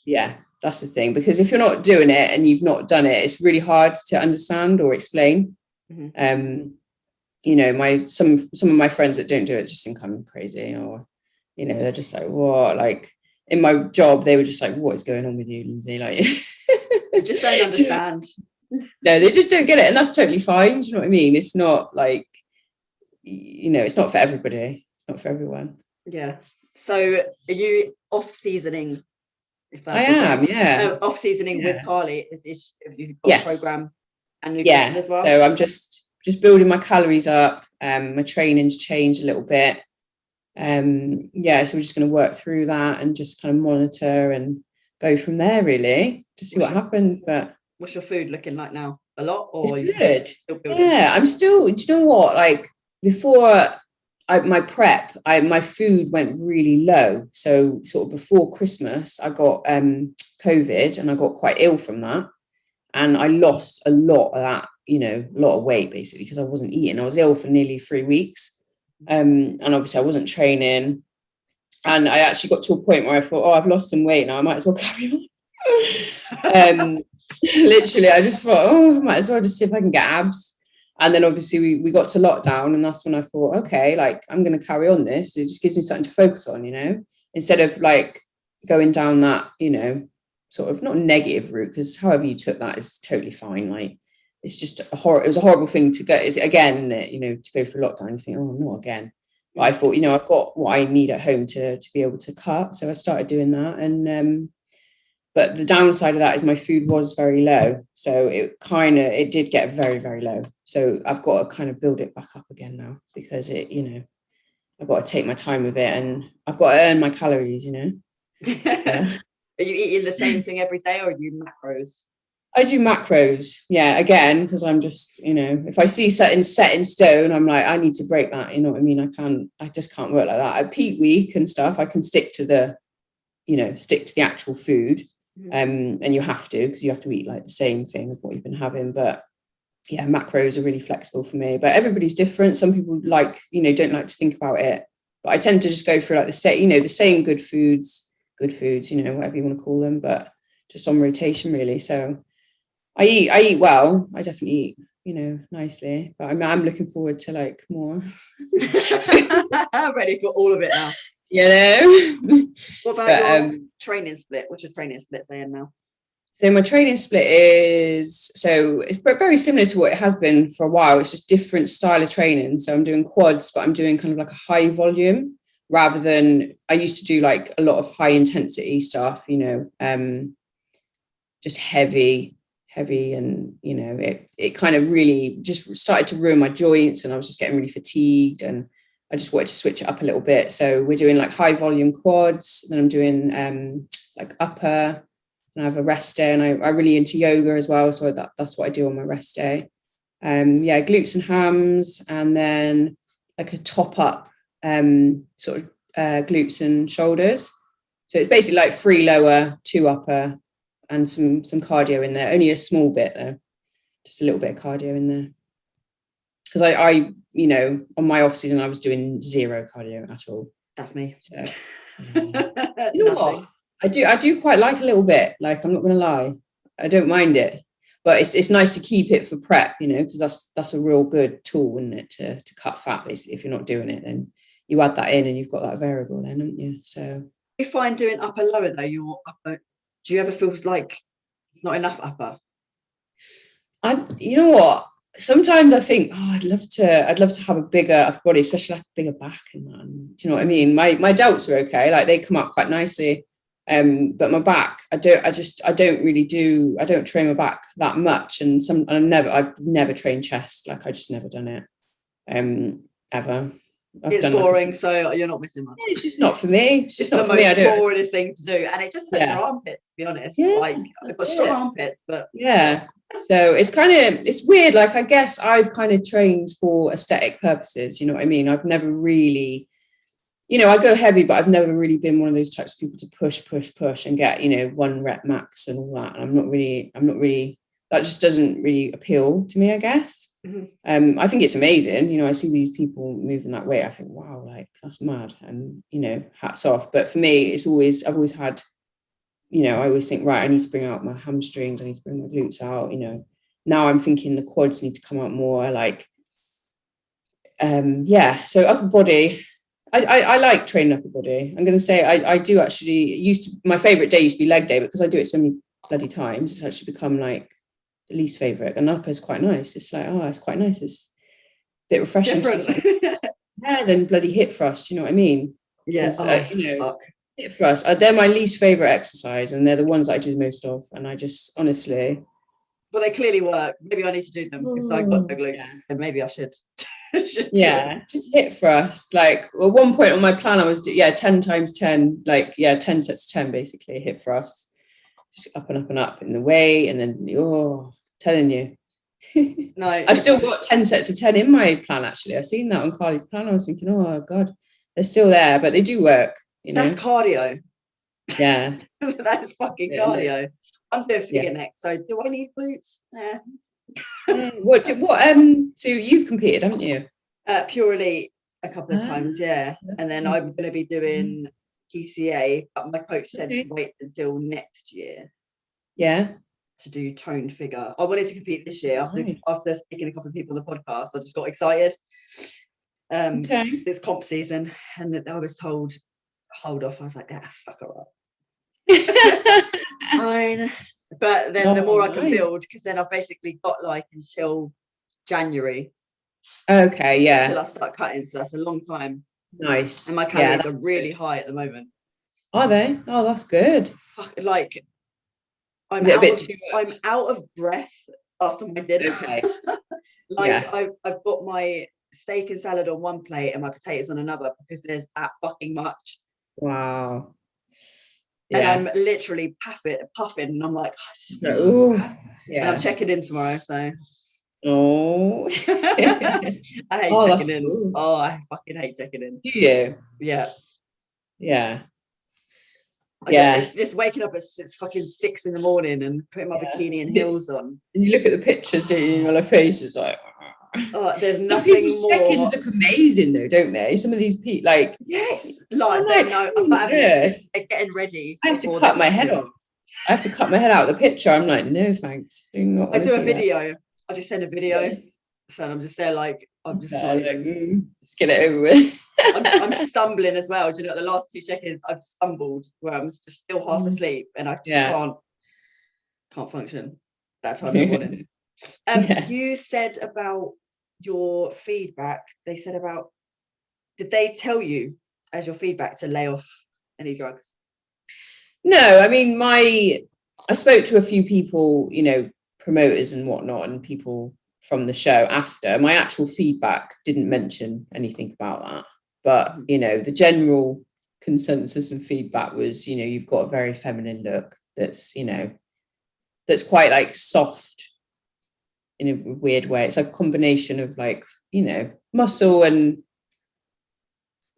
[SPEAKER 2] Yeah, that's the thing, because if you're not doing it and you've not done it, it's really hard to understand or explain. You know, some of my friends that don't do it just think I'm crazy, or you know, they're just like, what? Like in my job, they were just like, what is going on with you, Lindsay? Like,
[SPEAKER 1] you just don't understand.
[SPEAKER 2] No, they just don't get it, and that's totally fine. Do you know what I mean? It's not like, you know, it's not for everybody. It's not for everyone.
[SPEAKER 1] Yeah. So are you off seasoning? If that's
[SPEAKER 2] I am, yeah.
[SPEAKER 1] Off seasoning with Carly. If you've got a program and nutrition as well.
[SPEAKER 2] So I'm just building my calories up. My training's changed a little bit. So we're just going to work through that and just kind of monitor and go from there, really, to see what happens. But
[SPEAKER 1] what's your food looking like now? A lot, or
[SPEAKER 2] it's good? Yeah, I'm still. Do you know what? Like before my prep, my food went really low. So sort of before Christmas, I got COVID, and I got quite ill from that, and I lost a lot of that. You know, a lot of weight basically because I wasn't eating. I was ill for nearly 3 weeks. And obviously I wasn't training, and I actually got to a point where I thought, oh, I've lost some weight now, I might as well carry on. Literally I just thought, oh, I might as well just see if I can get abs. And then obviously we got to lockdown, and that's when I thought, okay, like I'm going to carry on this. It just gives me something to focus on, you know, instead of like going down that, you know, sort of not negative route, because however you took that is totally fine. Like it's just it was a horrible thing to go again, you know, to go through lockdown and think, oh, not again. But I thought, you know, I've got what I need at home to be able to cut. So I started doing that. And but the downside of that is my food was very low. So it did get very, very low. So I've got to kind of build it back up again now, because it, you know, I've got to take my time with it, and I've got to earn my calories, you know.
[SPEAKER 1] So. Are you eating the same thing every day, or are you macros?
[SPEAKER 2] I do macros, yeah, again, because I'm just, you know, if I see something set in stone, I'm like, I need to break that, you know what I mean? I just can't work like that. At peak week and stuff, I can stick to the actual food, and you have to, because you have to eat like the same thing as what you've been having. But yeah, macros are really flexible for me, but everybody's different. Some people like, you know, don't like to think about it, but I tend to just go through like the same good foods, you know, whatever you want to call them, but just on rotation really. So I eat well. I definitely eat, you know, nicely, but I'm looking forward to like more.
[SPEAKER 1] Ready for all of it now.
[SPEAKER 2] You know.
[SPEAKER 1] What about your training split? What's your training split saying now?
[SPEAKER 2] So my training split it's very similar to what it has been for a while. It's just different style of training. So I'm doing quads, but I'm doing kind of like a high volume, rather than I used to do like a lot of high intensity stuff, you know, just heavy, and you know, it kind of really just started to ruin my joints, and I was just getting really fatigued, and I just wanted to switch it up a little bit. So we're doing like high volume quads, then I'm doing like upper, and I have a rest day, and I'm really into yoga as well, so that's what I do on my rest day. Glutes and hams, and then like a top up sort of glutes and shoulders. So it's basically like 3 lower, 2 upper, and some cardio in there. Only a small bit though, just a little bit of cardio in there. Because I you know, on my off season I was doing 0 cardio at all.
[SPEAKER 1] That's me.
[SPEAKER 2] So you know what? I do quite like a little bit. Like, I'm not gonna lie, I don't mind it. But it's nice to keep it for prep, you know, because that's a real good tool, isn't it, to cut fat basically. If you're not doing it, then you add that in and you've got that variable then, haven't you? So
[SPEAKER 1] you find doing upper lower though, your upper, do you ever feel like it's not enough upper?
[SPEAKER 2] You know what? Sometimes I think, oh, I'd love to have a bigger upper body, especially like a bigger back and that. And, do you know what I mean? My delts are okay, like they come up quite nicely. But my back, I don't train my back that much. And I've never trained chest, like I just never done it. ever.
[SPEAKER 1] It's boring, so you're not missing much.
[SPEAKER 2] Yeah, it's just not for me. It's just not for me.
[SPEAKER 1] It's the most boring thing to do, and it just hurts your armpits, to be honest.
[SPEAKER 2] Yeah,
[SPEAKER 1] like I've got strong armpits, but
[SPEAKER 2] yeah. So it's weird. Like, I guess I've kind of trained for aesthetic purposes. You know what I mean? I've never really, I go heavy, but I've never really been one of those types of people to push and get, 1 rep max and all that. And I'm not really, that just doesn't really appeal to me, I guess.
[SPEAKER 1] Mm-hmm.
[SPEAKER 2] I think it's amazing. I see these people moving that way. I think, wow, like, that's mad. And, hats off. But for me, I've always had, I always think, right, I need to bring out my hamstrings. I need to bring my glutes out. Now I'm thinking the quads need to come out more. Like, so upper body, I like training upper body. I'm going to say I do actually. My favorite day used to be leg day, because I do it so many bloody times. It's actually become like the least favorite. And upper is quite nice. It's like, it's quite nice. It's a bit refreshing. Yeah, than bloody hip thrust. You know what I mean?
[SPEAKER 1] Yeah.
[SPEAKER 2] Hip thrust. They're my least favorite exercise, and they're the ones that I do the most of. And I just honestly.
[SPEAKER 1] Well, they clearly work. Maybe I need to do them because I got no glutes, and maybe I should.
[SPEAKER 2] Just hip thrust. Like, at one point on my plan, I was 10 times 10, 10 sets of 10 basically hip thrust, just up and up and up in the way, and then telling you.
[SPEAKER 1] No,
[SPEAKER 2] I've still got 10 sets of 10 in my plan. Actually, I've seen that on Carly's plan. I was thinking, oh god, they're still there, but they do work.
[SPEAKER 1] That's cardio.
[SPEAKER 2] Yeah.
[SPEAKER 1] That's fucking cardio. I'm doing figure neck, so do I need glutes?
[SPEAKER 2] What so you've competed, haven't you?
[SPEAKER 1] Purely a couple of times, yeah. And then I'm going to be doing PCA, but my coach said to wait until next year.
[SPEAKER 2] Yeah.
[SPEAKER 1] To do toned figure. I wanted to compete this year after speaking to a couple of people on the podcast. I just got excited. It's comp season, and I was told, hold off. I was like, fuck her up. Fine. But then the more I can build, because then I've basically got like until January.
[SPEAKER 2] Okay, yeah.
[SPEAKER 1] Until I start cutting, so that's a long time.
[SPEAKER 2] Nice.
[SPEAKER 1] And my calories are really high at the moment.
[SPEAKER 2] Are they? Oh, that's good.
[SPEAKER 1] Like, I'm out of breath after my dinner.
[SPEAKER 2] Okay.
[SPEAKER 1] I've got my steak and salad on one plate and my potatoes on another, because there's that fucking much.
[SPEAKER 2] Wow.
[SPEAKER 1] And I'm literally puffing, and I'm like,
[SPEAKER 2] and
[SPEAKER 1] I'm checking in tomorrow, so.
[SPEAKER 2] Oh.
[SPEAKER 1] I hate checking in. Cool. Oh, I fucking hate checking in.
[SPEAKER 2] Do you?
[SPEAKER 1] Yeah.
[SPEAKER 2] Yeah.
[SPEAKER 1] It's just waking up at fucking 6 a.m. and putting my bikini and heels on.
[SPEAKER 2] And you look at the pictures and your face is like,
[SPEAKER 1] there's nothing more.
[SPEAKER 2] Check-ins look amazing though, don't they? Some of these people, like,
[SPEAKER 1] yes, like they know. I'm not having it. They're getting ready.
[SPEAKER 2] I have to cut my head off. I have to cut my head out of the picture. I'm like, no thanks.
[SPEAKER 1] I do a video. I just send a video. So I'm just there like, I'm just not even.
[SPEAKER 2] Just get it over with.
[SPEAKER 1] I'm stumbling as well. Do you know, the last 2 check-ins I've stumbled where I'm just still half asleep, and I just can't function that time in the morning. You said about your feedback. They said did they tell you as your feedback to lay off any drugs?
[SPEAKER 2] No, I mean, I spoke to a few people, promoters and whatnot, and people from the show after. My actual feedback didn't mention anything about that, but the general consensus and feedback was, you've got a very feminine look that's quite like soft in a weird way. It's a combination of like, muscle and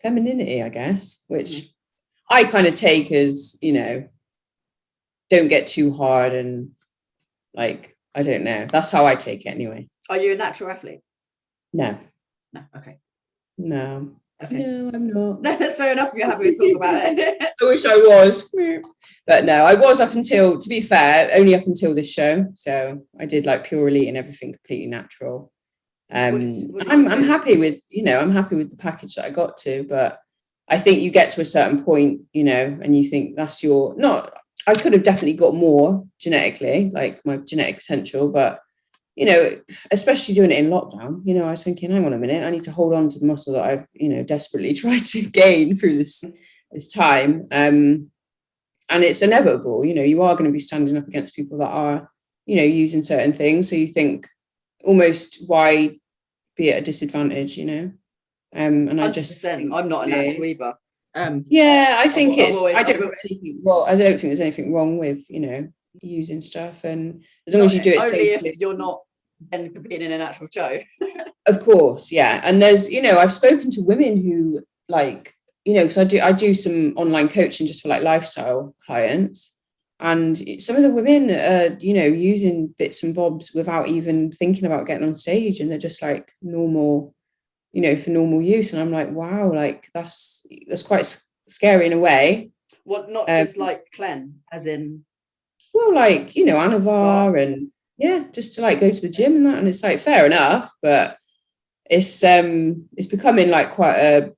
[SPEAKER 2] femininity, I guess, which I kind of take as, don't get too hard, and like, I don't know. That's how I take it anyway.
[SPEAKER 1] Are you a natural athlete?
[SPEAKER 2] No.
[SPEAKER 1] Okay.
[SPEAKER 2] No.
[SPEAKER 1] Okay.
[SPEAKER 2] No, I'm not.
[SPEAKER 1] No, that's fair enough. You're happy to talk about it.
[SPEAKER 2] I wish I was. But no, I was up until, to be fair, only up until this show. So I did like Pure Elite and everything completely natural. I'm happy with, I'm happy with the package that I got to, but I think you get to a certain point, and you think that's I could have definitely got more genetically, like my genetic potential, but especially doing it in lockdown, I was thinking, hang on a minute, I need to hold on to the muscle that I've, desperately tried to gain through this time. And it's inevitable, you are going to be standing up against people that are, using certain things. So you think almost, why be at a disadvantage, And I
[SPEAKER 1] 100%.
[SPEAKER 2] just,
[SPEAKER 1] I'm not a natural either.
[SPEAKER 2] Yeah, I think I don't think there's anything wrong with, you know, using stuff, and as long as you do it
[SPEAKER 1] only
[SPEAKER 2] safely.
[SPEAKER 1] if you're not then competing in an actual show.
[SPEAKER 2] Of course, yeah. And there's, you know, I've spoken to women who, like, you know, because I do some online coaching just for like lifestyle clients, and some of the women are, you know, using bits and bobs without even thinking about getting on stage, and they're just like normal, you know, for normal use. And I'm like, wow, like that's quite scary in a way.
[SPEAKER 1] What, not just like Clen, as in?
[SPEAKER 2] Well, like, you know, Anavar, and yeah, just to like go to the gym and that. And it's like, fair enough, but it's becoming like quite a,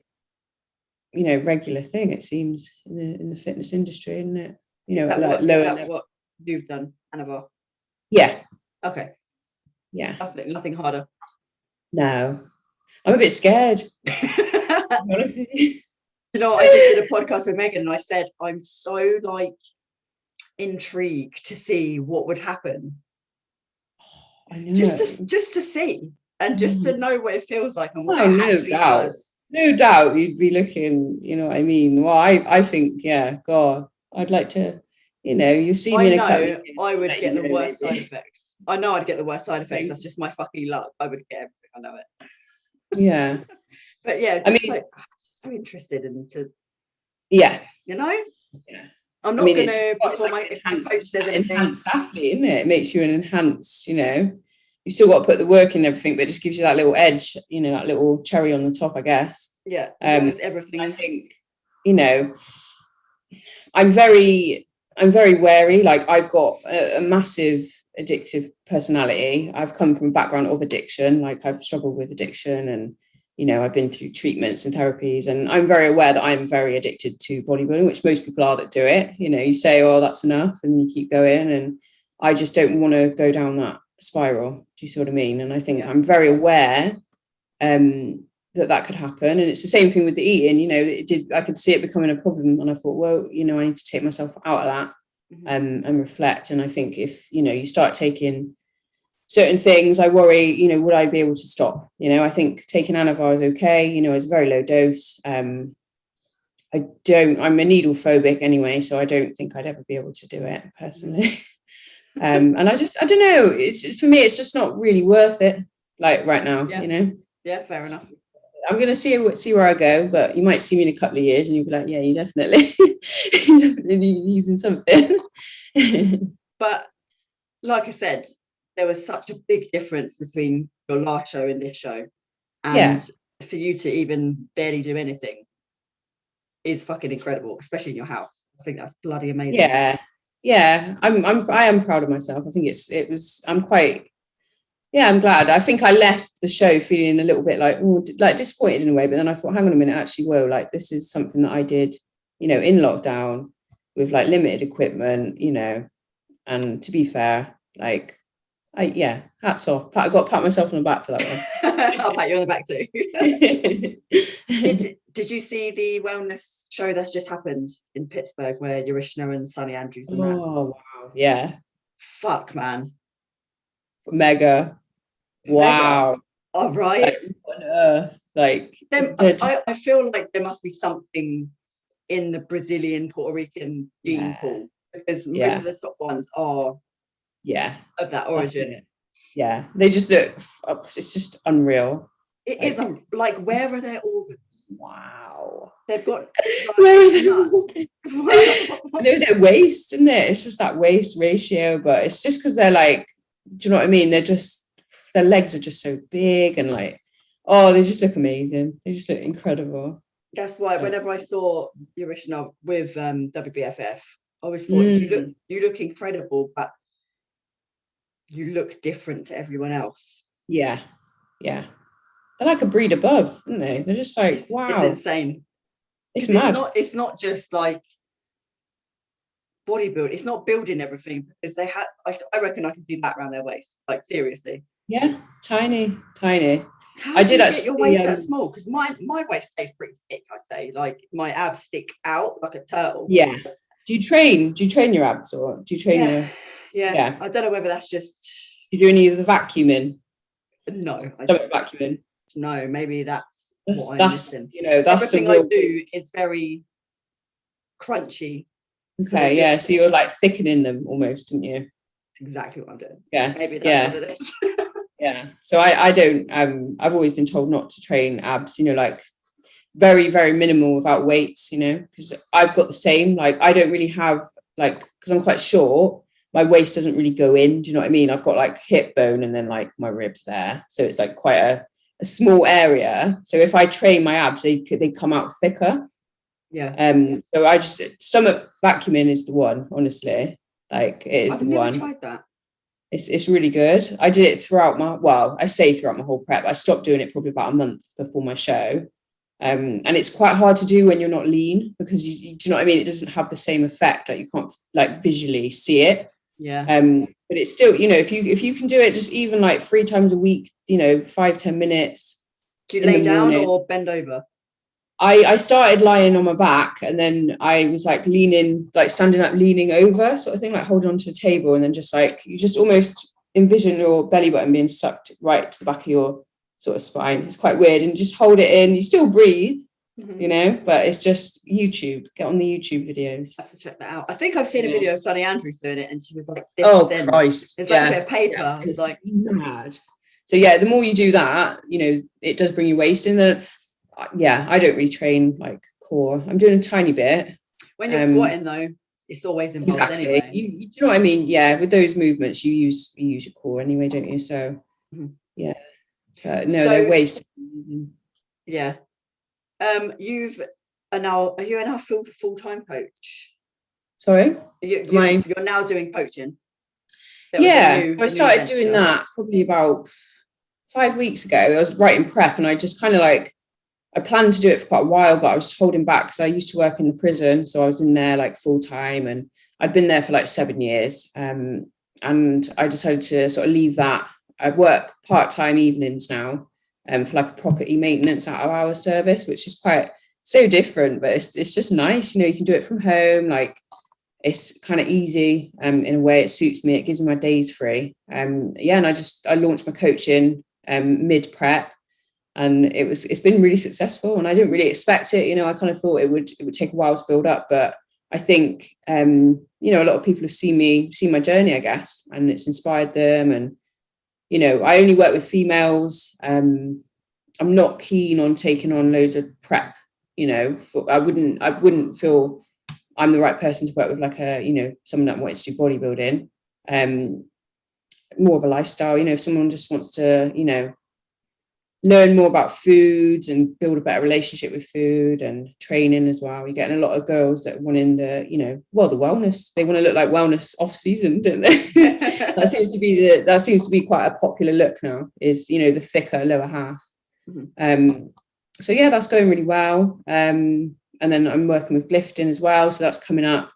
[SPEAKER 2] you know, regular thing, it seems, in the fitness industry, isn't it? You know, like lower.
[SPEAKER 1] What you've done, Anavar?
[SPEAKER 2] Yeah.
[SPEAKER 1] Okay.
[SPEAKER 2] Yeah.
[SPEAKER 1] Nothing harder.
[SPEAKER 2] No, I'm a bit scared.
[SPEAKER 1] You know, I just did a podcast with Megan, and I said I'm so like intrigued to see what would happen.
[SPEAKER 2] I know.
[SPEAKER 1] Just to see, and just to know what it feels like and what
[SPEAKER 2] it
[SPEAKER 1] actually does.
[SPEAKER 2] No doubt you'd be looking, you know what I mean? Well, I think, yeah, God, I'd like to, you know, you see me in a couple of years,
[SPEAKER 1] I would get the worst side effects. I know I'd get the worst side effects. That's just my fucking luck. I would get everything. I know it.
[SPEAKER 2] Yeah.
[SPEAKER 1] But yeah, just, I mean, like, I'm just so interested into.
[SPEAKER 2] Yeah.
[SPEAKER 1] You know.
[SPEAKER 2] Yeah.
[SPEAKER 1] I'm not going to, before
[SPEAKER 2] if my coach says anything. Enhanced athlete, isn't it? It makes you an enhanced, you know, you still got to put the work in and everything, but it just gives you that little edge, you know, that little cherry on the top, I guess.
[SPEAKER 1] Yeah. As long as everything.
[SPEAKER 2] I think, you know, I'm very wary. Like, I've got a massive addictive personality. I've come from a background of addiction. Like, I've struggled with addiction, and, you know, I've been through treatments and therapies, and I'm very aware that I'm very addicted to bodybuilding, which most people are that do it. You know, you say, oh, that's enough, and you keep going. And I just don't want to go down that spiral. Do you see what I mean? And I think I'm very aware that could happen. And it's the same thing with the eating. You know, I could see it becoming a problem, and I thought, well, you know, I need to take myself out of that and reflect. And I think if, you know, you start taking certain things, I worry, you know, would I be able to stop? You know, I think taking Anavar is okay, you know, it's a very low dose. I'm a needle phobic anyway, so I don't think I'd ever be able to do it personally. And I don't know, it's, for me, it's just not really worth it, like right now, you know?
[SPEAKER 1] Yeah, fair enough.
[SPEAKER 2] I'm going to see where I go, but you might see me in a couple of years and you'll be like, yeah, you definitely using something.
[SPEAKER 1] But like I said, there was such a big difference between your last show and this show, and for you to even barely do anything is fucking incredible, especially in your house. I think that's bloody amazing.
[SPEAKER 2] Yeah, I am proud of myself. I think I'm glad. I think I left the show feeling a little bit like disappointed in a way, but then I thought, hang on a minute, actually, whoa, like this is something that I did, you know, in lockdown with like limited equipment, you know. And to be fair, like, hats off. I got to pat myself on the back for that one.
[SPEAKER 1] I'll pat you on the back too. Did you see the wellness show that's just happened in Pittsburgh where Yarishna and Sunny Andrews and that?
[SPEAKER 2] Oh wow, yeah.
[SPEAKER 1] Fuck, man.
[SPEAKER 2] Mega. Wow.
[SPEAKER 1] All right.
[SPEAKER 2] Like, what on earth? Like,
[SPEAKER 1] I feel like there must be something in the Brazilian, Puerto Rican gene pool, because most of the top ones are of that origin.
[SPEAKER 2] Yeah, they just look, it's just unreal.
[SPEAKER 1] It is like, where are their organs?
[SPEAKER 2] Wow.
[SPEAKER 1] They've got like,
[SPEAKER 2] where are their organs? I know their waist, isn't it? It's just that waist ratio, but it's just because they're like, do you know what I mean? Their legs are just so big, and like, oh, they just look amazing. They just look incredible.
[SPEAKER 1] That's why whenever I saw Yarishna with WBFF, I always thought, you look incredible, but you look different to everyone else. Yeah. They're
[SPEAKER 2] like a breed above, aren't they? They're just like, wow.
[SPEAKER 1] It's insane.
[SPEAKER 2] It's mad.
[SPEAKER 1] It's not just like bodybuilding. It's not building everything, because they have, I reckon I can do that around their waist. Like, seriously.
[SPEAKER 2] Yeah, tiny.
[SPEAKER 1] How do you get your waist that small? Because my waist stays pretty thick, I say. Like, my abs stick out like a turtle.
[SPEAKER 2] Yeah. Do you train your abs, or do you train
[SPEAKER 1] Yeah. I don't know whether that's just...
[SPEAKER 2] Do you do any of the vacuuming?
[SPEAKER 1] No.
[SPEAKER 2] Vacuuming?
[SPEAKER 1] No, maybe that's what I'm missing.
[SPEAKER 2] That's
[SPEAKER 1] everything I do is very crunchy.
[SPEAKER 2] Okay, yeah. So you're like thickening them almost, didn't you?
[SPEAKER 1] That's exactly what I'm doing.
[SPEAKER 2] Yes.
[SPEAKER 1] Maybe that's what it is.
[SPEAKER 2] Yeah. So I don't. I've always been told not to train abs. Like very, very minimal without weights. Because I've got the same. Like I don't really have because I'm quite short. My waist doesn't really go in. Do you know what I mean? I've got like hip bone and then like my ribs there. So it's like quite a small area. So if I train my abs, they come out thicker.
[SPEAKER 1] Yeah.
[SPEAKER 2] So I just stomach vacuuming is the one, honestly. Like it is the one.
[SPEAKER 1] I've never tried that.
[SPEAKER 2] It's really good. I did it throughout my whole prep. I stopped doing it probably about a month before my show. And it's quite hard to do when you're not lean because do you know what I mean? It doesn't have the same effect. Like you can't like visually see it.
[SPEAKER 1] Yeah.
[SPEAKER 2] But it's still, if you can do it just even like 3 times a week, 5-10 minutes.
[SPEAKER 1] Do you lay down or bend over?
[SPEAKER 2] I started lying on my back and then I was like leaning, like standing up, leaning over sort of thing, like holding onto the table. And then just like, you just almost envision your belly button being sucked right to the back of your sort of spine. It's quite weird. And just hold it in. You still breathe, but it's just YouTube. Get on the YouTube videos.
[SPEAKER 1] I have to check that out. I think I've seen a video of Sunny Andrews doing it and she was like, this
[SPEAKER 2] Christ.
[SPEAKER 1] It's like a bit of paper.
[SPEAKER 2] Yeah.
[SPEAKER 1] It's like
[SPEAKER 2] mad. So yeah, the more you do that, it does bring your waist in. I don't really train like core. I'm doing a tiny bit.
[SPEAKER 1] When you're squatting though, it's always involved anyway.
[SPEAKER 2] You know what I mean? Yeah, with those movements, you use your core anyway, don't you? So yeah. They're waist.
[SPEAKER 1] Yeah. Are you now full-time coach?
[SPEAKER 2] Sorry?
[SPEAKER 1] You're now doing coaching?
[SPEAKER 2] I started doing that probably about 5 weeks ago. I was writing prep and I just kind of I planned to do it for quite a while, but I was holding back because I used to work in the prison. So I was in there like full time and I'd been there for like 7 years. And I decided to sort of leave that. I work part-time evenings now for like a property maintenance out of our service, which is quite so different, but it's just nice. You can do it from home. Like it's kind of easy in a way. It suits me. It gives me my days free. And I launched my coaching mid prep. And it's been really successful and I didn't really expect it. I kind of thought it would take a while to build up, but I think, a lot of people have seen my journey, I guess, and it's inspired them. And, I only work with females. I'm not keen on taking on loads of prep, I wouldn't feel I'm the right person to work with like someone that wants to do bodybuilding, more of a lifestyle, if someone just wants to, learn more about foods and build a better relationship with food and training as well. You're getting a lot of girls that want in the, the wellness. They want to look like wellness off season, don't they? that seems to be quite a popular look now. Is the thicker lower half. So yeah, that's going really well. And then I'm working with lifting as well, so that's coming up.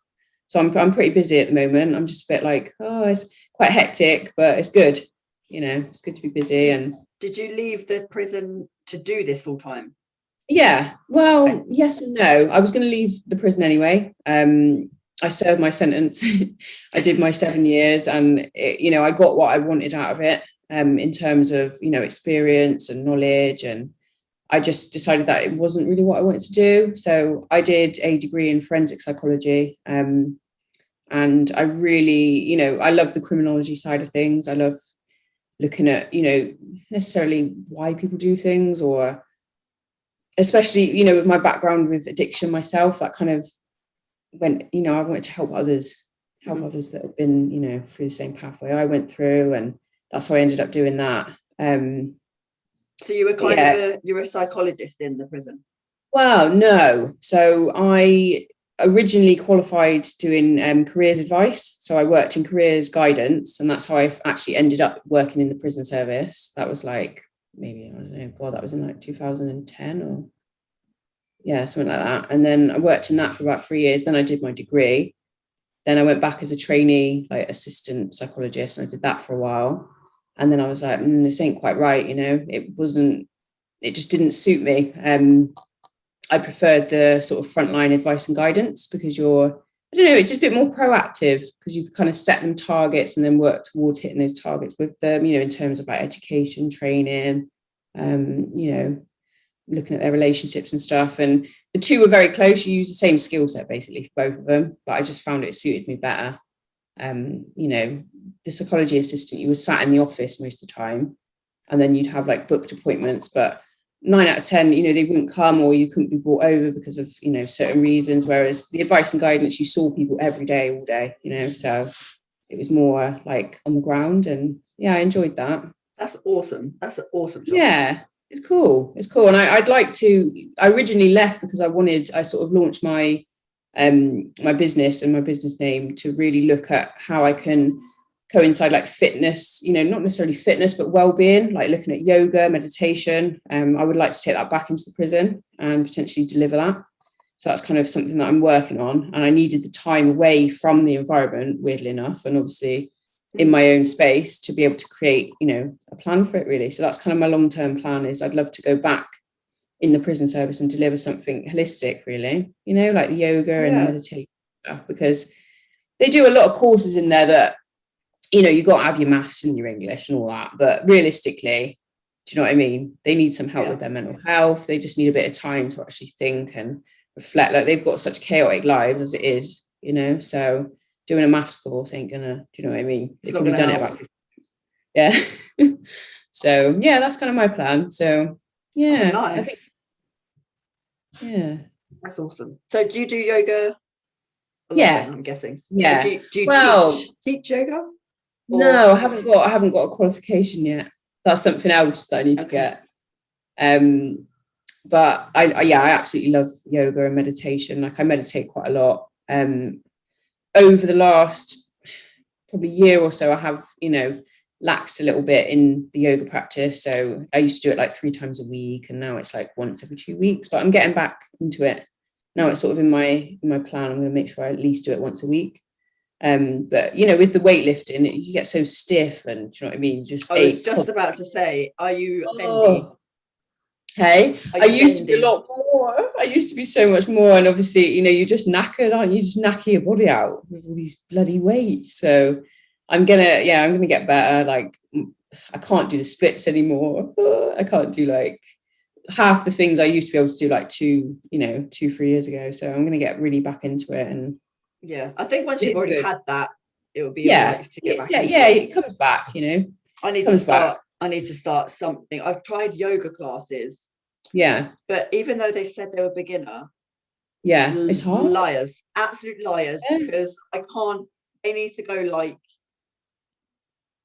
[SPEAKER 2] So I'm pretty busy at the moment. I'm just a bit like, it's quite hectic, but it's good. It's good to be busy. And
[SPEAKER 1] did you leave the prison to do this full time?
[SPEAKER 2] Yeah, well, yes and no. I was going to leave the prison anyway. I served my sentence. I did my 7 years and, I got what I wanted out of it in terms of, experience and knowledge. And I just decided that it wasn't really what I wanted to do. So I did a degree in forensic psychology. And I really, I love the criminology side of things. I love looking at, necessarily why people do things, or especially, with my background with addiction myself, that kind of went, I wanted to help others that have been, through the same pathway I went through. And that's how I ended up doing that.
[SPEAKER 1] So you were you were a psychologist in the prison?
[SPEAKER 2] Well, no. So I originally qualified doing careers advice. So I worked in careers guidance, and that's how I actually ended up working in the prison service. That was like maybe, I don't know, God, that was in like 2010 or something like that. And then I worked in that for about 3 years. Then I did my degree. Then I went back as a trainee, like assistant psychologist, and I did that for a while. And then I was like, this ain't quite right, it just didn't suit me. I preferred the sort of frontline advice and guidance because it's just a bit more proactive because you kind of set them targets and then work towards hitting those targets with them, in terms of like education, training, looking at their relationships and stuff. And the two were very close. You use the same skill set basically for both of them, but I just found it suited me better. You know, the psychology assistant, you were sat in the office most of the time, and then you'd have like booked appointments, but 9 out of 10, you know, they wouldn't come, or you couldn't be brought over because of, you know, certain reasons. Whereas the advice and guidance, you saw people every day, all day, you know, so it was more like on the ground. And yeah, I enjoyed that.
[SPEAKER 1] That's awesome. That's an awesome job.
[SPEAKER 2] Yeah, it's cool. It's cool. And I originally left because I sort of launched my my business and my business name to really look at how I can coincide like fitness, you know, not necessarily fitness, but well-being, like looking at yoga, meditation. I would like to take that back into the prison and potentially deliver that. So that's kind of something that I'm working on. And I needed the time away from the environment, weirdly enough, and obviously in my own space to be able to create, you know, a plan for it really. So that's kind of my long-term plan, is I'd love to go back in the prison service and deliver something holistic, really, you know, like the yoga and meditation stuff, because they do a lot of courses in there that, you know, you got to have your maths and your English and all that, but realistically, do you know what I mean? They need some help with their mental health. They just need a bit of time to actually think and reflect. Like, they've got such chaotic lives as it is, you know, so doing a maths course ain't gonna, do you know what I mean? They've probably done it about 50. Yeah. So yeah, that's kind of my plan. So yeah.
[SPEAKER 1] Oh, nice.
[SPEAKER 2] Yeah.
[SPEAKER 1] That's awesome. So do you do yoga?
[SPEAKER 2] Yeah.
[SPEAKER 1] I'm guessing.
[SPEAKER 2] Yeah.
[SPEAKER 1] Do you teach yoga? Or?
[SPEAKER 2] No, I haven't got a qualification yet. That's something else that I need to get. But I absolutely love yoga and meditation. Like, I meditate quite a lot. Over the last probably year or so, I have, you know, laxed a little bit in the yoga practice. So I used to do it like 3 times a week, and now it's like once every 2 weeks, but I'm getting back into it. Now it's sort of in my plan. I'm going to make sure I at least do it once a week. But you know, with the weightlifting, you get so stiff, and do you know what I mean?
[SPEAKER 1] I was just about to say, are you bendy?
[SPEAKER 2] Hey, I used to be a lot more. I used to be so much more, and obviously, you know, you're just knackered, aren't you? You just knacker your body out with all these bloody weights. So I'm gonna get better. Like, I can't do the splits anymore. I can't do like half the things I used to be able to do like 2-3 years ago. So I'm gonna get really back into it. And
[SPEAKER 1] yeah, I think once you've already had that, it will be
[SPEAKER 2] all
[SPEAKER 1] right to get back into
[SPEAKER 2] it comes back, you know.
[SPEAKER 1] I need to start something. I've tried yoga classes.
[SPEAKER 2] Yeah.
[SPEAKER 1] But even though they said they were beginner,
[SPEAKER 2] it's hard.
[SPEAKER 1] Liars, absolute liars, because I can't. They need to go like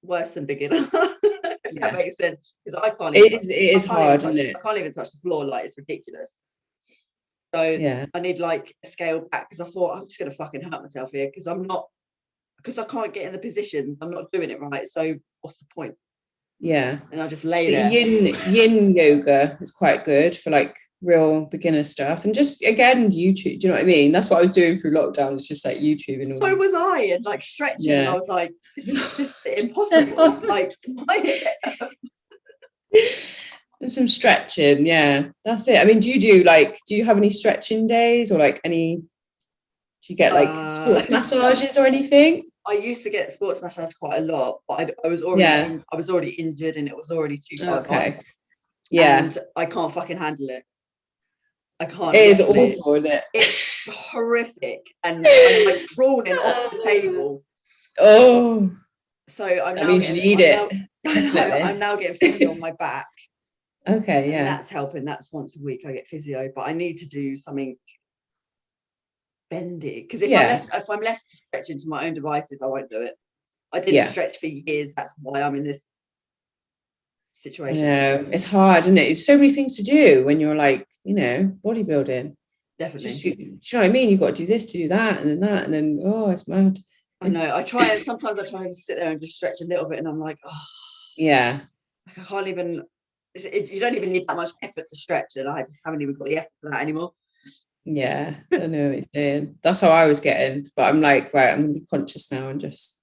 [SPEAKER 1] worse than beginner. If that makes sense, because I can't.
[SPEAKER 2] It is hard, isn't it?
[SPEAKER 1] I can't even touch the floor. Like, it's ridiculous. So I need like a scale back, because I thought I'm just gonna fucking hurt myself here, because I can't get in the position. I'm not doing it right. So what's the point?
[SPEAKER 2] Yeah.
[SPEAKER 1] And I just lay there.
[SPEAKER 2] Yin yoga is quite good for like real beginner stuff, and just again YouTube. Do you know what I mean? That's what I was doing through lockdown. It's just like YouTube and all.
[SPEAKER 1] So was I, and like stretching. And I was like, this is just impossible. Like, why is it?
[SPEAKER 2] There's some stretching. Yeah, that's it. I mean, do you have any stretching days, or like any? Do you get like sports massages or anything?
[SPEAKER 1] I used to get sports massage quite a lot, but I was already injured, and it was already too far gone.
[SPEAKER 2] Yeah.
[SPEAKER 1] And I can't fucking handle it. I can't.
[SPEAKER 2] It is awful, isn't it?
[SPEAKER 1] It's horrific, and I'm like crawling off the table.
[SPEAKER 2] Oh.
[SPEAKER 1] So I'm now getting physio on my back.
[SPEAKER 2] Okay, yeah.
[SPEAKER 1] And that's helping. That's once a week I get physio, but I need to do something bendy, because if I'm left to stretch into my own devices, I won't do it. I didn't stretch for years. That's why I'm in this situation.
[SPEAKER 2] No, it's hard, isn't it? It's so many things to do when you're like, you know, bodybuilding.
[SPEAKER 1] Definitely.
[SPEAKER 2] Do you know what I mean? You've got to do this, to do that, and then that, and then it's mad.
[SPEAKER 1] I know. Sometimes I try and sit there and just stretch a little bit, and I'm like,
[SPEAKER 2] yeah.
[SPEAKER 1] I can't even. You don't even need that much effort to stretch, and I just haven't even got the effort for that anymore.
[SPEAKER 2] Yeah, I know what you're saying. That's how I was getting, but I'm like, right, I'm gonna be conscious now and just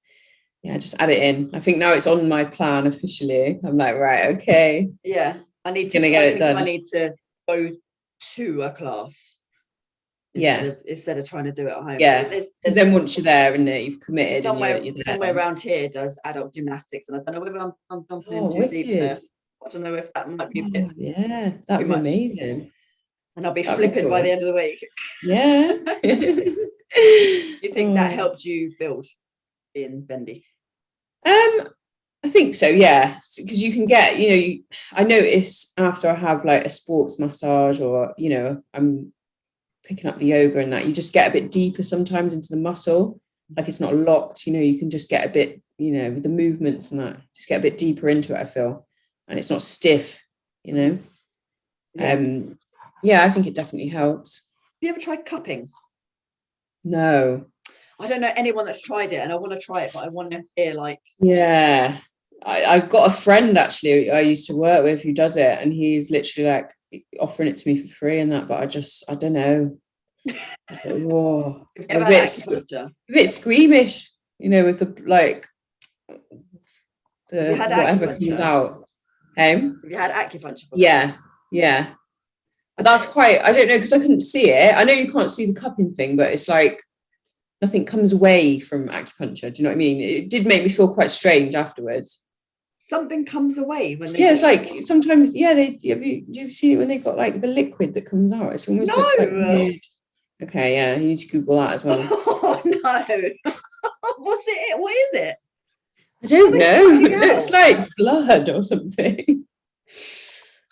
[SPEAKER 2] add it in. I think now it's on my plan officially. I'm like, right, okay.
[SPEAKER 1] Yeah, I need to get it done. I need to go to a class. Instead of trying to do it at home.
[SPEAKER 2] Yeah, because then once you're there and you've committed,
[SPEAKER 1] somewhere around here does adult gymnastics, and I don't know whether I'm dumping in too deep there. I don't know if that might be a bit
[SPEAKER 2] yeah, that'd be amazing.
[SPEAKER 1] And I'll be flipping by the end of the week.
[SPEAKER 2] Yeah.
[SPEAKER 1] You think that helped you build in bendy?
[SPEAKER 2] I think so, yeah, because you can get, I notice after I have like a sports massage, or I'm picking up the yoga and that, you just get a bit deeper sometimes into the muscle, like it's not locked, you can just get a bit, with the movements and that, just get a bit deeper into it, I feel, and it's not stiff. Yeah. I think it definitely helps.
[SPEAKER 1] Have you ever tried cupping?
[SPEAKER 2] No,
[SPEAKER 1] I don't know anyone that's tried it, and I want to try it, but I want to hear like.
[SPEAKER 2] Yeah, I've got a friend actually I used to work with who does it, and he's literally like offering it to me for free and that, but I don't know. Like, whoa, a bit squeamish, with the like the whatever comes out.
[SPEAKER 1] Have you had acupuncture before?
[SPEAKER 2] Yeah. But that's quite, I don't know, because I couldn't see it. I know you can't see the cupping thing, but it's like nothing comes away from acupuncture. Do you know what I mean? It did make me feel quite strange afterwards.
[SPEAKER 1] Something comes away when they.
[SPEAKER 2] Yeah, it's like sometimes. Yeah, do you see it when they got like the liquid that comes out? It almost looks like weird. Okay, yeah, you need to Google that as well.
[SPEAKER 1] Oh no! What's it? What is it?
[SPEAKER 2] I don't know. It looks like blood or something.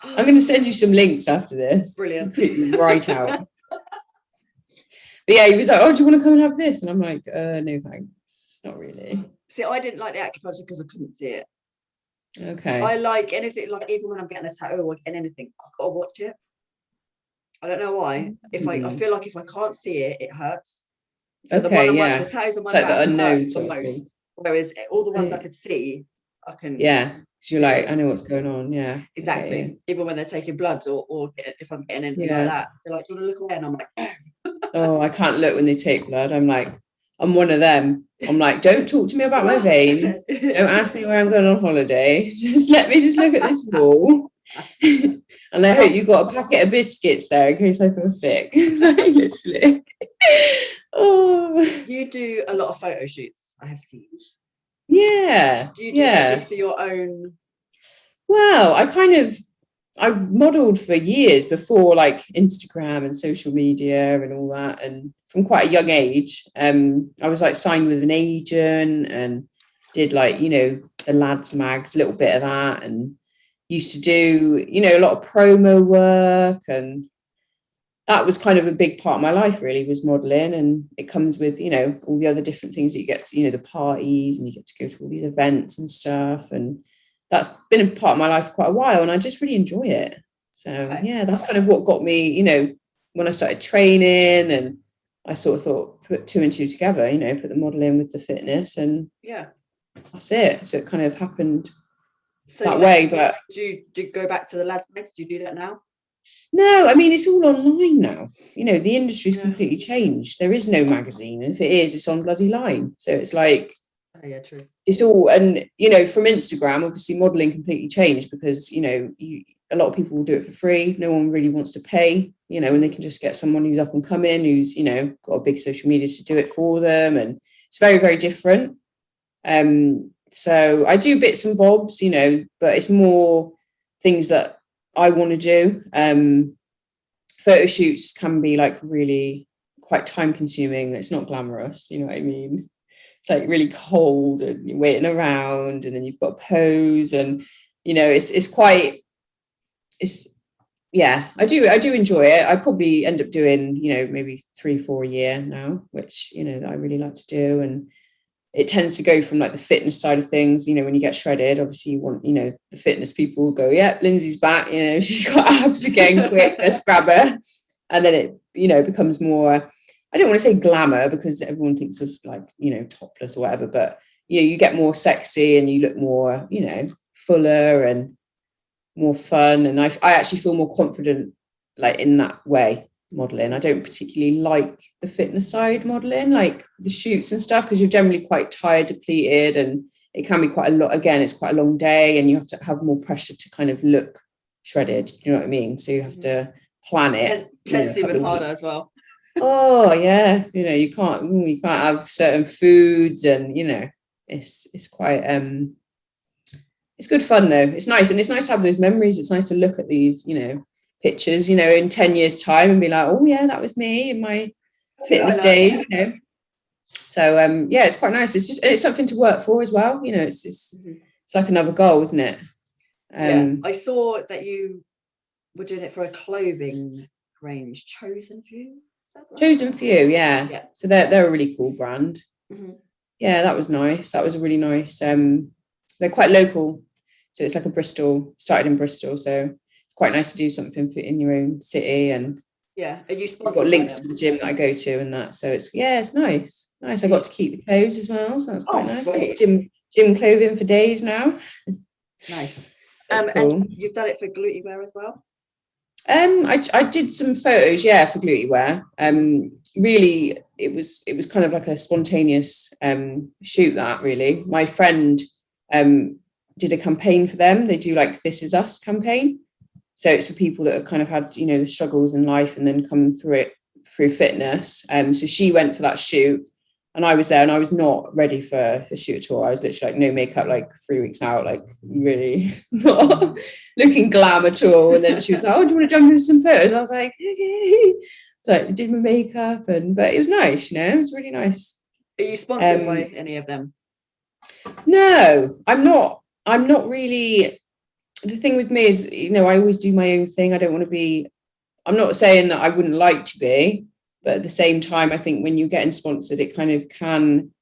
[SPEAKER 2] I'm going to send you some links after this.
[SPEAKER 1] Brilliant.
[SPEAKER 2] Right out. But yeah, he was like, "Oh, do you want to come and have this?" And I'm like, "No, thanks, not really."
[SPEAKER 1] See, I didn't like the acupuncture because I couldn't see it.
[SPEAKER 2] Okay.
[SPEAKER 1] I like anything, like even when I'm getting a tattoo or getting anything, I've got to watch it. I don't know why. If I feel like if I can't see it, it hurts. So the tattoos on my back hurt the most. Whereas all the ones I could see, I can.
[SPEAKER 2] Yeah. So you're like, I know what's going on. Yeah.
[SPEAKER 1] Exactly. Okay. Even when they're taking bloods or if I'm getting anything like that, they're like, "Do you want to look away?" And I'm like,
[SPEAKER 2] oh, I can't look when they take blood. I'm like, I'm one of them. I'm like, don't talk to me about my veins. Don't ask me where I'm going on holiday. Just let me just look at this wall. And I hope you got a packet of biscuits there in case I feel sick. Like, literally. Oh.
[SPEAKER 1] You do a lot of photo shoots, I have seen.
[SPEAKER 2] Yeah.
[SPEAKER 1] Do you do that just for your own?
[SPEAKER 2] Well, I modeled for years before like Instagram and social media and all that, and from quite a young age I was like signed with an agent and did like the lads mags, a little bit of that, and used to do a lot of promo work, and that was kind of a big part of my life really, was modeling. And it comes with all the other different things that you get to, the parties, and you get to go to all these events and stuff, and that's been a part of my life for quite a while, and I just really enjoy it. So yeah, that's kind of what got me, when I started training, and I sort of thought, put two and two together, put the modeling with the fitness, and that's it. So it kind of happened that way. But
[SPEAKER 1] do you go back to the lads mags? Do you do that now?
[SPEAKER 2] No, I mean, it's all online now. The industry's completely changed. There is no magazine, and if it is, it's on bloody line. So it's like,
[SPEAKER 1] true.
[SPEAKER 2] It's all, and from Instagram, obviously modeling completely changed, because a lot of people will do it for free. No one really wants to pay, and they can just get someone who's up and coming, who's got a big social media to do it for them, and it's very, very different. So I do bits and bobs, but it's more things that I want to do. Photo shoots can be like really quite time consuming. It's not glamorous, you know what I mean? It's like really cold, and you're waiting around, and then you've got pose, and I do enjoy it. I probably end up doing maybe 3-4 a year now, which that I really like to do. And it tends to go from like the fitness side of things. When you get shredded, obviously you want the fitness people go, yeah, Linzy's back, she's got abs again, quick, let's grab her. And then it becomes more, I don't want to say glamour, because everyone thinks of like topless or whatever, but you get more sexy, and you look more fuller and more fun. And I actually feel more confident like in that way, modeling. I don't particularly like the fitness side modeling, like the shoots and stuff, because you're generally quite tired, depleted, and it can be quite a lot. Again, it's quite a long day, and you have to have more pressure to kind of look shredded, you know what I mean? So you have to plan it.
[SPEAKER 1] Tends even harder as well.
[SPEAKER 2] Oh yeah, you can't have certain foods, and it's quite it's good fun though. It's nice, and it's nice to have those memories. It's nice to look at these, you know, pictures, you know, in 10 years time and be like, oh yeah, that was me in my fitness days, you know. So yeah, it's quite nice. It's something to work for as well, you know. It's like another goal, isn't it?
[SPEAKER 1] Yeah, I saw that you were doing it for a clothing range, Chosen Few. Is that right?
[SPEAKER 2] Chosen Few, yeah. So they're a really cool brand. Yeah, that was nice. That was really nice. They're quite local, so it's like started in Bristol, so it's quite nice to do something in your own city. And
[SPEAKER 1] yeah, are you sponsored?
[SPEAKER 2] I've got links to the gym that I go to and that, so it's nice. I got to keep the clothes as well, so that's quite nice.
[SPEAKER 1] Sweet.
[SPEAKER 2] Gym clothing for days now.
[SPEAKER 1] Nice.
[SPEAKER 2] Cool.
[SPEAKER 1] And you've done it for glute wear as well?
[SPEAKER 2] I did some photos, for glute wear. Really, it was kind of like a spontaneous shoot. That really, my friend did a campaign for them. They do like This Is Us campaign, so it's for people that have kind of had, you know, the struggles in life and then come through fitness. So she went for that shoot, and I was there, and I was not ready for a shoot at all. I was literally like no makeup, like 3 weeks out, like really not looking glam at all. And then she was like, oh, do you want to jump into some photos? I was like, okay. So I did my makeup, but it was nice, you know, it was really nice.
[SPEAKER 1] Are you sponsored by any of them?
[SPEAKER 2] No, I'm not really. The thing with me is, you know, I always do my own thing. I don't want to be, I'm not saying that I wouldn't like to be, but at the same time, I think when you're getting sponsored, it kind of can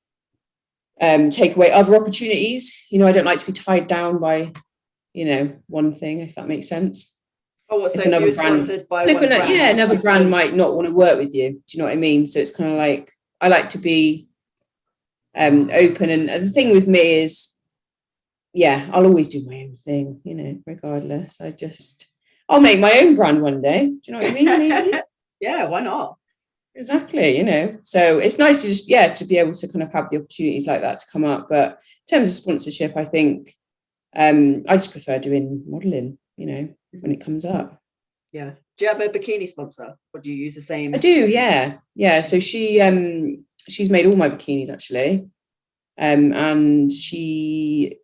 [SPEAKER 2] take away other opportunities. You know, I don't like to be tied down by, you know, one thing, if that makes sense.
[SPEAKER 1] Oh, so if you're sponsored by one brand?
[SPEAKER 2] Yeah, another brand might not want to work with you. Do you know what I mean? So it's kind of like, I like to be open. And the thing with me is, I'll always do my own thing, you know, regardless. I'll make my own brand one day. Do you know what I mean? Maybe?
[SPEAKER 1] Yeah, why not?
[SPEAKER 2] Exactly, you know. So it's nice to just, to be able to kind of have the opportunities like that to come up. But in terms of sponsorship, I think I just prefer doing modelling, you know, when it comes up.
[SPEAKER 1] Yeah. Do you have a bikini sponsor, or do you use the same?
[SPEAKER 2] I do, yeah. So she's made all my bikinis actually, and she's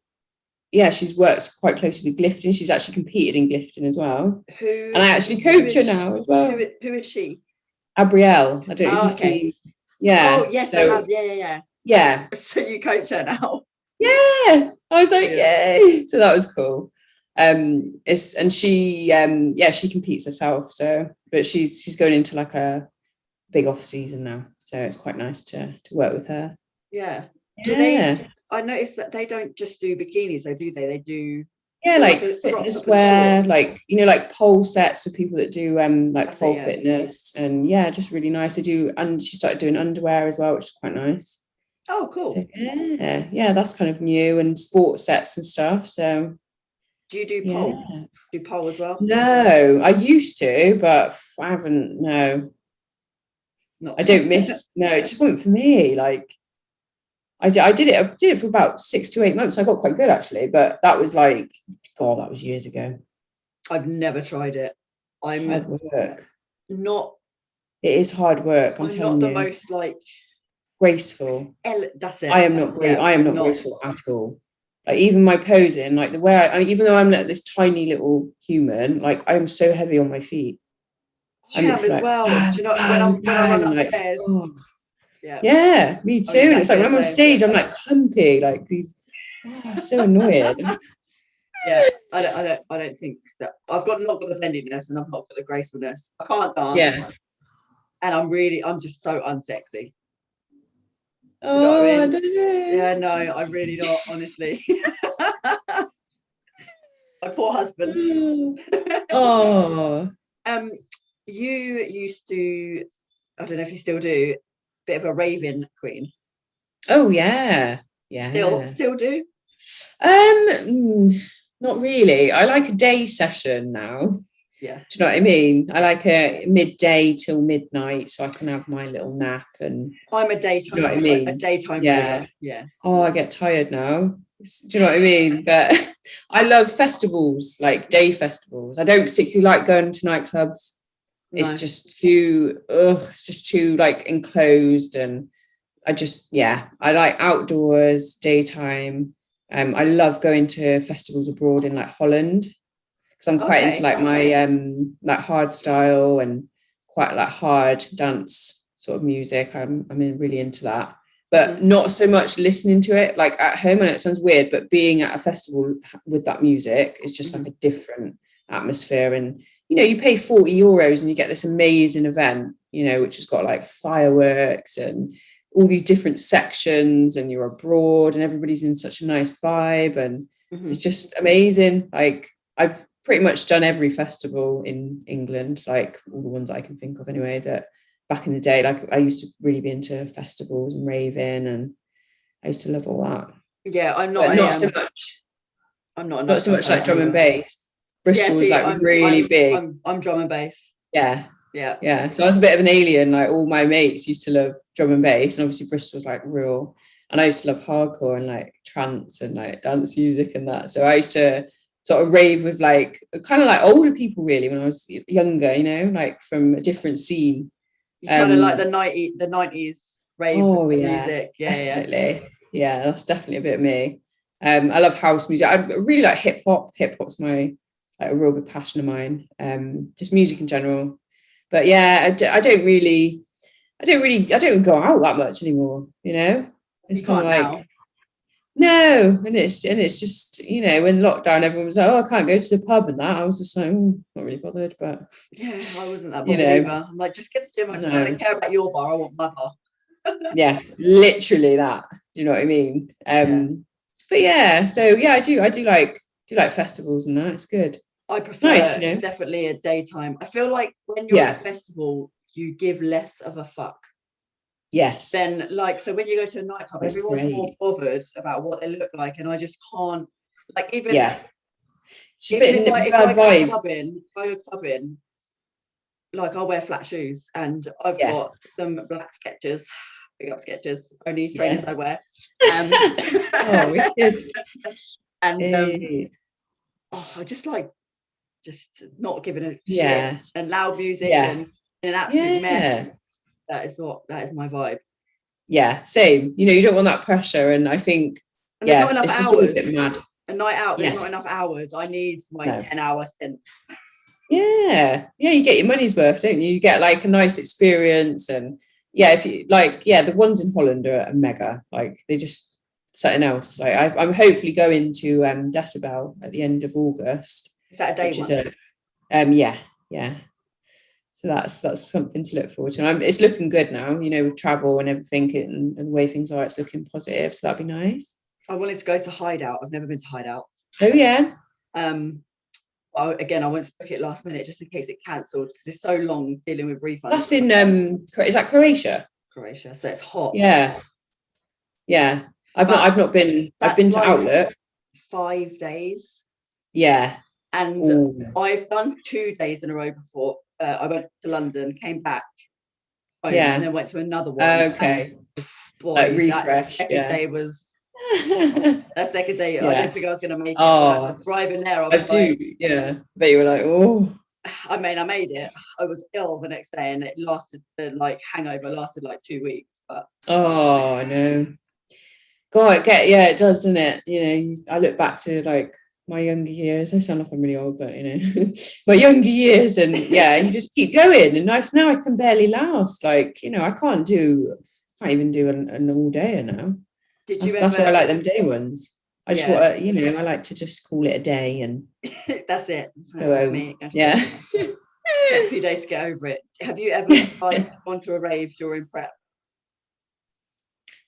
[SPEAKER 2] worked quite closely with Glifton. She's actually competed in Glifton as well. And I actually coach her now as well.
[SPEAKER 1] Who is she?
[SPEAKER 2] Abrielle. I don't know if you've seen. Yeah.
[SPEAKER 1] Oh yes, I have. Yeah.
[SPEAKER 2] Yeah.
[SPEAKER 1] So you coach her now?
[SPEAKER 2] Yeah. I was like, yay! So that was cool. She competes herself. So, but she's going into like a big off season now. So it's quite nice to work with her.
[SPEAKER 1] Yeah. Do they? I noticed that they don't just do bikinis, though, do they? They do
[SPEAKER 2] like fitness wear, like, you know, like pole sets for people that do like pole fitness, and just really nice. They do, and she started doing underwear as well, which is quite nice.
[SPEAKER 1] Oh, cool.
[SPEAKER 2] So, that's kind of new, and sports sets and stuff. So
[SPEAKER 1] do you do pole? Do pole as well?
[SPEAKER 2] No, I used to, but I haven't. No, I don't miss. No, it just wasn't for me. Like I did it for about 6 to 8 months. I got quite good actually, but that was like, God, that was years ago.
[SPEAKER 1] I've never tried it.
[SPEAKER 2] It's hard work.
[SPEAKER 1] It
[SPEAKER 2] is hard work. I'm telling you.
[SPEAKER 1] I'm not the most like
[SPEAKER 2] graceful.
[SPEAKER 1] That's it.
[SPEAKER 2] I am not great. I am not graceful at all. Like even my posing, like the way even though I'm like this tiny little human, like I am so heavy on my feet.
[SPEAKER 1] I am as well. Do you know when I run upstairs?
[SPEAKER 2] Yeah, me too. And it's like when I'm on stage, I'm like clumpy, like these. So annoyed.
[SPEAKER 1] Yeah, I don't think that I've not got the bendiness, and I've not got the gracefulness. I can't dance.
[SPEAKER 2] Yeah,
[SPEAKER 1] and I'm just so unsexy.
[SPEAKER 2] Do you know what I mean? I don't know.
[SPEAKER 1] Yeah, no, I'm really not, honestly. My poor husband.
[SPEAKER 2] Oh.
[SPEAKER 1] You used to, I don't know if you still do, bit of a raving queen.
[SPEAKER 2] Oh yeah.
[SPEAKER 1] Still do?
[SPEAKER 2] Not really. I like a day session now.
[SPEAKER 1] Yeah.
[SPEAKER 2] Do you know what I mean? I like a midday till midnight, so I can have my little nap. And
[SPEAKER 1] I'm a daytime.
[SPEAKER 2] Do you know what I mean?
[SPEAKER 1] A daytime.
[SPEAKER 2] Yeah.
[SPEAKER 1] Yeah.
[SPEAKER 2] Oh, I get tired now. Do you know what I mean? But I love festivals, like day festivals. I don't particularly like going to nightclubs. No. It's just too like enclosed, and I like outdoors, daytime. I love going to festivals abroad in like Holland, because I'm quite into like my like hard style and quite like hard dance sort of music. I'm really into that, but not so much listening to it like at home. And it sounds weird, but being at a festival with that music is just like a different atmosphere. And you pay €40 and you get this amazing event, which has got like fireworks and all these different sections, and you're abroad and everybody's in such a nice vibe, and it's just amazing. Like, I've pretty much done every festival in England, like all the ones I can think of anyway, that back in the day, like I used to really be into festivals and raving, and I used to love all that.
[SPEAKER 1] Yeah, I'm not
[SPEAKER 2] so much like drum and bass. Bristol was like really big.
[SPEAKER 1] I'm drum and bass.
[SPEAKER 2] Yeah. So I was a bit of an alien. Like, all my mates used to love drum and bass, and obviously Bristol's like real. And I used to love hardcore and like trance and like dance music and that. So I used to sort of rave with like kind of like older people really when I was younger, like from a different scene.
[SPEAKER 1] You kind of like the 90s rave music.
[SPEAKER 2] Definitely. Yeah, that's definitely a bit of me. I love house music. I really like hip hop. Hip hop's my like a real big passion of mine. Just music in general. But yeah, I don't go out that much anymore. It's kind of like now. No, and it's just when lockdown, everyone was like, "Oh, I can't go to the pub," and that I was just like, not really bothered. But
[SPEAKER 1] yeah, I wasn't that bothered either. I'm like, just get the gym. I don't care about your bar. I want my bar.
[SPEAKER 2] Yeah, literally that. Do you know what I mean? But yeah, so yeah, I do like festivals and that. It's good.
[SPEAKER 1] I prefer definitely a daytime. I feel like when you're at a festival, you give less of a fuck.
[SPEAKER 2] Yes.
[SPEAKER 1] Then so when you go to a nightclub, everyone's more bothered about what they look like, and I just can't if I go clubbing, like I'll wear flat shoes, and I've got some black Skechers. Big up Skechers, only trainers I wear. I just not giving a shit, and loud music and an absolute mess. That is my vibe.
[SPEAKER 2] Yeah, same. You don't want that pressure, and I think
[SPEAKER 1] there's not enough hours.
[SPEAKER 2] A bit mad.
[SPEAKER 1] A night out, there's not enough hours. I need my 10-hour stint.
[SPEAKER 2] Yeah, you get your money's worth, don't you? You get like a nice experience, and if you the ones in Holland are mega. Like, they just something else. Like, I'm hopefully going to Decibel at the end of August.
[SPEAKER 1] Is that a day one?
[SPEAKER 2] Yeah. So that's something to look forward to. And it's looking good now, with travel and everything, and the way things are, it's looking positive. So that'd be nice.
[SPEAKER 1] I wanted to go to Hideout. I've never been to Hideout.
[SPEAKER 2] Oh yeah.
[SPEAKER 1] Again, I wanted to book it last minute just in case it cancelled, because it's so long dealing with refunds.
[SPEAKER 2] That's in is that Croatia?
[SPEAKER 1] Croatia, so it's hot.
[SPEAKER 2] Yeah. I've not been. I've been to Outlet.
[SPEAKER 1] 5 days.
[SPEAKER 2] Yeah.
[SPEAKER 1] And I've done 2 days in a row before. I went to London, came back, and then went to another one.
[SPEAKER 2] Okay.
[SPEAKER 1] And, boy,
[SPEAKER 2] refresh.
[SPEAKER 1] That second day was. That second day, I didn't think I was going to make it.
[SPEAKER 2] Oh,
[SPEAKER 1] driving there,
[SPEAKER 2] I do. Yeah, but you were like, oh.
[SPEAKER 1] I mean, I made it. I was ill the next day, and it lasted. The hangover lasted 2 weeks. But
[SPEAKER 2] oh no, God, it does, doesn't it? I look back to my younger years. I sound like I'm really old, but my younger years, and you just keep going. And now I can barely last. I can't even do an all day now. That's why I like them day ones. I just want I like to just call it a day, and
[SPEAKER 1] that's it.
[SPEAKER 2] Go home. Yeah.
[SPEAKER 1] A few days to get over it. Have you ever gone to a rave during prep?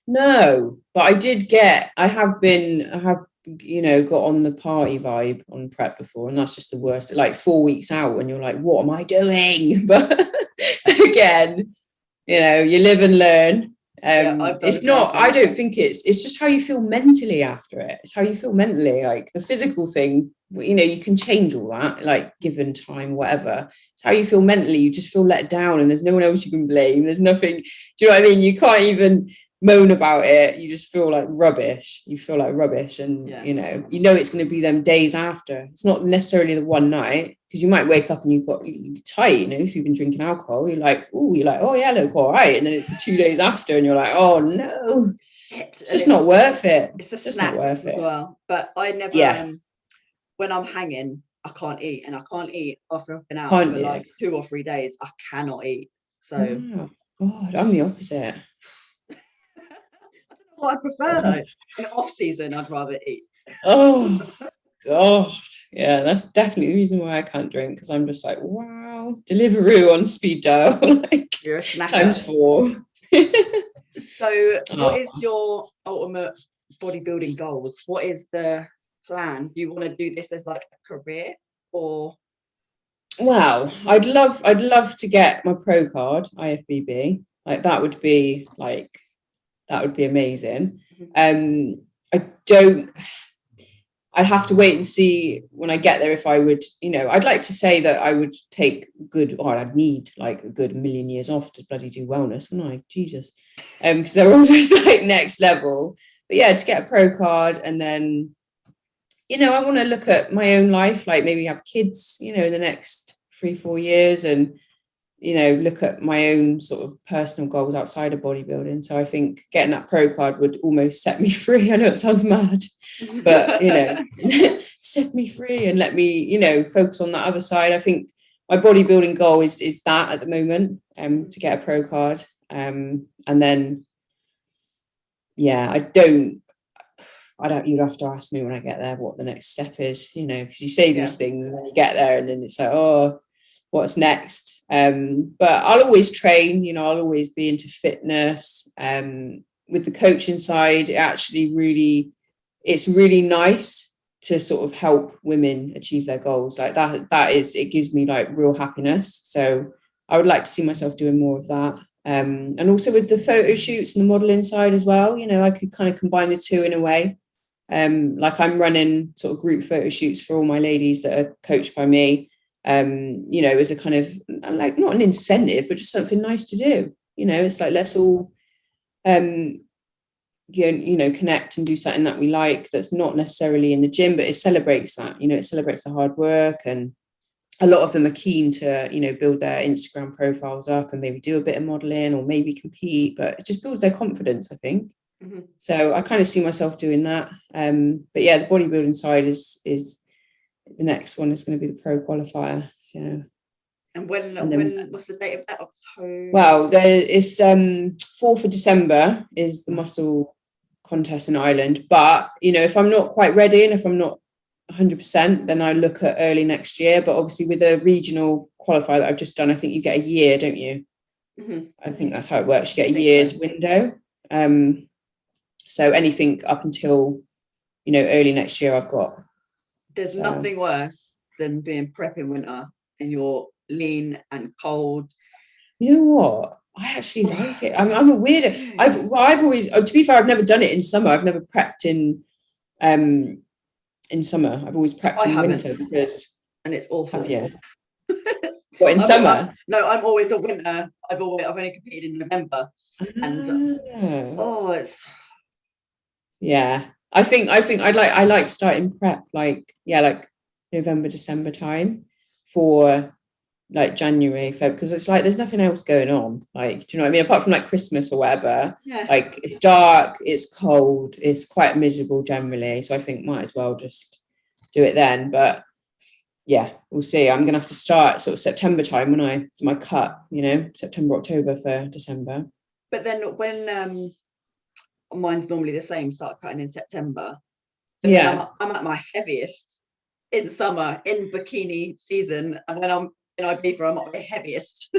[SPEAKER 2] No, but I have got on the party vibe on prep before, and that's just the worst. 4 weeks out, and you're like, what am I doing? But again, you live and learn. It's not, I don't think it's just how you feel mentally after it. It's how you feel mentally. The physical thing, you can change all that, given time, whatever. It's how you feel mentally. You just feel let down, and there's no one else you can blame. There's nothing, do you know what I mean? You can't even moan about it. You just feel like rubbish. You feel like rubbish, and it's going to be them days after. It's not necessarily the one night. because you might wake up and you're tight, you know, if you've been drinking alcohol, you're like, oh yeah, look all right, and then it's 2 days after and you're like, oh no, it's just not worth it.
[SPEAKER 1] It's just not worth it as well. But I never when I'm hanging, I can't eat, and I can't eat after I've been out for like 2 or 3 days. I cannot eat. So
[SPEAKER 2] oh God, I'm the opposite.
[SPEAKER 1] I don't know what I prefer though. In off season, I'd rather eat.
[SPEAKER 2] Oh God, yeah, that's definitely the reason why I can't drink, because I'm just like, wow, Deliveroo on speed dial, like
[SPEAKER 1] you're a snacker.
[SPEAKER 2] times 4.
[SPEAKER 1] So what is your ultimate bodybuilding goals? What is the plan? Do you want to do this as like a career, or?
[SPEAKER 2] Well, I'd love to get my pro card, IFBB. Like that would be amazing. I'd have to wait and see when I get there if I would, you know, I'd like to say that I would take I'd need like a good million years off to bloody do wellness, wouldn't I? Jesus. Because they're all just like next level. But yeah, to get a pro card, and then, you know, I want to look at my own life, like maybe have kids, you know, in the next 3-4 years, and, you know, look at my own sort of personal goals outside of bodybuilding. So I think getting that pro card would almost set me free. I know it sounds mad, but, you know, set me free and let me, you know, focus on that other side. I think my bodybuilding goal is that at the moment, to get a pro card. And then, yeah, you'd have to ask me when I get there what the next step is, you know, because you say these things and then you get there and then it's like, oh, what's next? But I'll always train, you know, I'll always be into fitness. With the coaching side, it's really nice to sort of help women achieve their goals. Like it gives me like real happiness. So I would like to see myself doing more of that. And also with the photo shoots and the modeling side as well, you know, I could kind of combine the two in a way. Like I'm running sort of group photo shoots for all my ladies that are coached by me. You know, as a kind of like not an incentive, but just something nice to do. You know, it's like let's all you know, connect and do something that we like that's not necessarily in the gym, but it celebrates that, you know, it celebrates the hard work. And a lot of them are keen to, you know, build their Instagram profiles up and maybe do a bit of modeling or maybe compete, but it just builds their confidence, I think. Mm-hmm. So I kind of see myself doing that. But yeah, the bodybuilding side is the next one is going to be the pro qualifier. So, and when what's the date of that? October? Well, it's 4th of December is the muscle contest in Ireland. But, you know, if I'm not quite ready and if I'm not 100%, then I look at early next year. But obviously with a regional qualifier that I've just done, I think you get a year, don't you? Mm-hmm. I think that's how it works. You get a year's window. So anything up until, you know, early next year I've got. There's nothing worse than being prep in winter and you're lean and cold. You know what? I actually like it. I'm a weirdo. I've always, to be fair, I've never done it in summer. I've never prepped in summer. I've always prepped in winter because, and it's awful. Yeah. What, in summer? No, I'm always a winter. I've only competed in November, and it's. Yeah, I think I like starting prep like November, December time for like January, Feb, because it's like there's nothing else going on. Like, do you know what I mean? Apart from like Christmas or whatever. Yeah. Like it's dark, it's cold, it's quite miserable generally. So I think might as well just do it then. But yeah, we'll see. I'm gonna have to start sort of September time when I do my cut, you know, September, October for December. But then when mine's normally the same, start cutting in September. So yeah, I'm at my heaviest in summer in bikini season, and when I'm in Ibiza, I'm at my heaviest.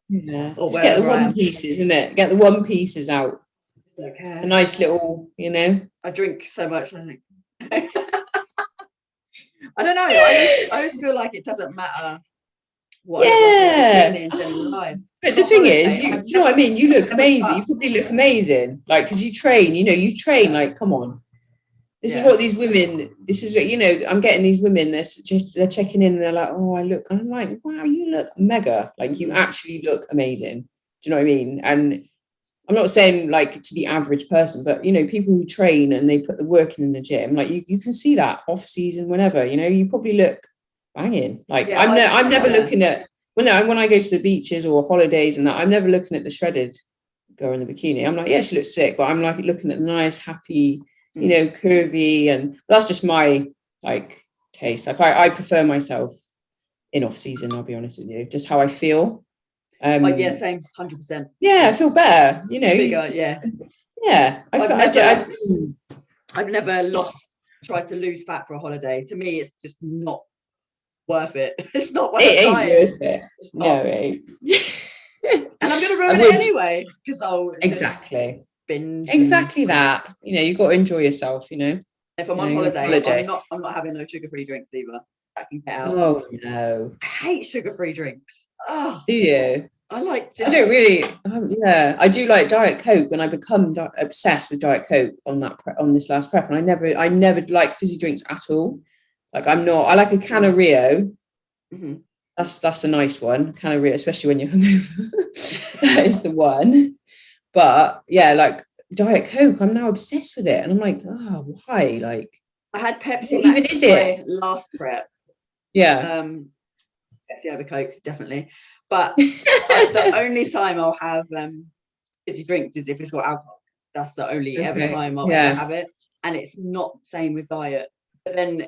[SPEAKER 2] Yeah, just get the one pieces, isn't it? Get the one pieces out. It's okay. A nice little, you know. I drink so much. I think. I don't know. I always feel like it doesn't matter. What in general life. But the thing is, you know what I mean? You look amazing. You probably look amazing. Like, because you train, you know, like, come on. This is what these women, this is what, you know, I'm getting these women, they're checking in and they're like, oh, I look, and I'm like, wow, you look mega. Like, you actually look amazing. Do you know what I mean? And I'm not saying like to the average person, but, you know, people who train and they put the work in the gym, like you can see that off season, whenever, you know, you probably look banging. Like I'm never looking at when I go to the beaches or holidays and that, I'm never looking at the shredded girl in the bikini. I'm like, yeah, she looks sick, but I'm like looking at the nice, happy, you know, curvy, and that's just my like taste. Like I prefer myself in off season, I'll be honest with you, just how I feel.
[SPEAKER 1] Yeah, same, 100%.
[SPEAKER 2] Yeah, I feel better, you know.
[SPEAKER 1] Bigger, I've never tried to lose fat for a holiday. To me, it's just not worth it. It's not worth it.
[SPEAKER 2] Ain't worth it. No, it ain't.
[SPEAKER 1] And I'm gonna ruin it anyway, because I'll
[SPEAKER 2] exactly
[SPEAKER 1] binge.
[SPEAKER 2] Exactly that. You know, you've got to enjoy yourself, you know.
[SPEAKER 1] If I'm on holiday, I'm not having no sugar-free drinks either. I can get out.
[SPEAKER 2] Oh no.
[SPEAKER 1] I hate sugar-free drinks. Oh,
[SPEAKER 2] do you?
[SPEAKER 1] I like
[SPEAKER 2] I don't really. I do like Diet Coke, and I become obsessed with Diet Coke on this last prep, and I never like fizzy drinks at all. Like I'm not. I like a can of Rio.
[SPEAKER 1] Mm-hmm.
[SPEAKER 2] That's a nice one, can of Rio, especially when you're hungover. That is the one. But yeah, like Diet Coke, I'm now obsessed with it, and I'm like, oh, why? Like
[SPEAKER 1] I had Pepsi Max my last prep.
[SPEAKER 2] Yeah.
[SPEAKER 1] Pepsi over Coke, definitely. But the only time I'll have fizzy drinks is if it's got alcohol. That's the only ever time I'll ever have it. And it's not the same with diet. But then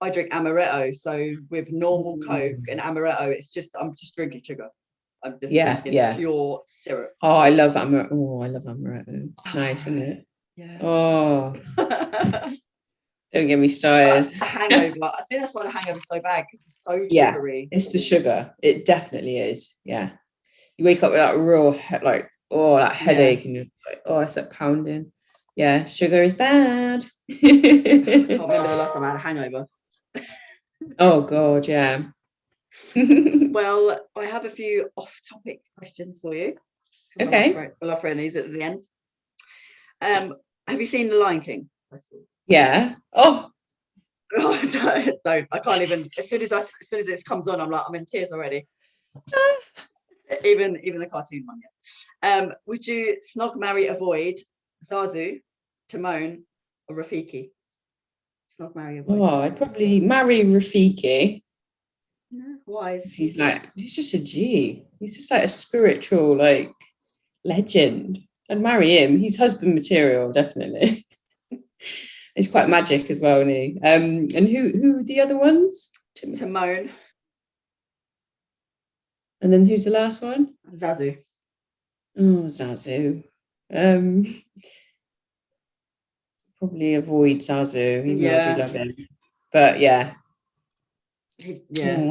[SPEAKER 1] I drink amaretto. So with normal Coke and amaretto, I'm just drinking sugar. I'm just drinking pure syrup.
[SPEAKER 2] Oh, I love amaretto. Oh, I love amaretto. It's nice, isn't it?
[SPEAKER 1] Yeah.
[SPEAKER 2] Oh. Don't get me started.
[SPEAKER 1] A hangover. I think that's why the hangover's so bad, because it's so sugary.
[SPEAKER 2] It's the sugar. It definitely is. Yeah. You wake up with that raw that headache, and you're like, oh, it's like pounding. Yeah, sugar is bad.
[SPEAKER 1] I can't remember the last time I had a hangover.
[SPEAKER 2] Oh God, yeah.
[SPEAKER 1] Well, I have a few off-topic questions for you.
[SPEAKER 2] Okay.
[SPEAKER 1] I love throwing these at the end. Have you seen The Lion King?
[SPEAKER 2] Yeah. Oh.
[SPEAKER 1] Don't. I can't even. As soon as this comes on, I'm in tears already. even the cartoon one, yes. Would you snog, marry, avoid Zazu, Timon, or Rafiki? Snog, marry, avoid.
[SPEAKER 2] Oh, I'd probably marry Rafiki.
[SPEAKER 1] No, why?
[SPEAKER 2] He's just a G. He's just like a spiritual legend. I'd marry him. He's husband material, definitely. He's quite magic as well, isn't he? And who are the other ones?
[SPEAKER 1] Timon.
[SPEAKER 2] And then who's the last one?
[SPEAKER 1] Zazu.
[SPEAKER 2] Oh, Zazu. Probably avoid Zazu, even though I do love him. But yeah.
[SPEAKER 1] I don't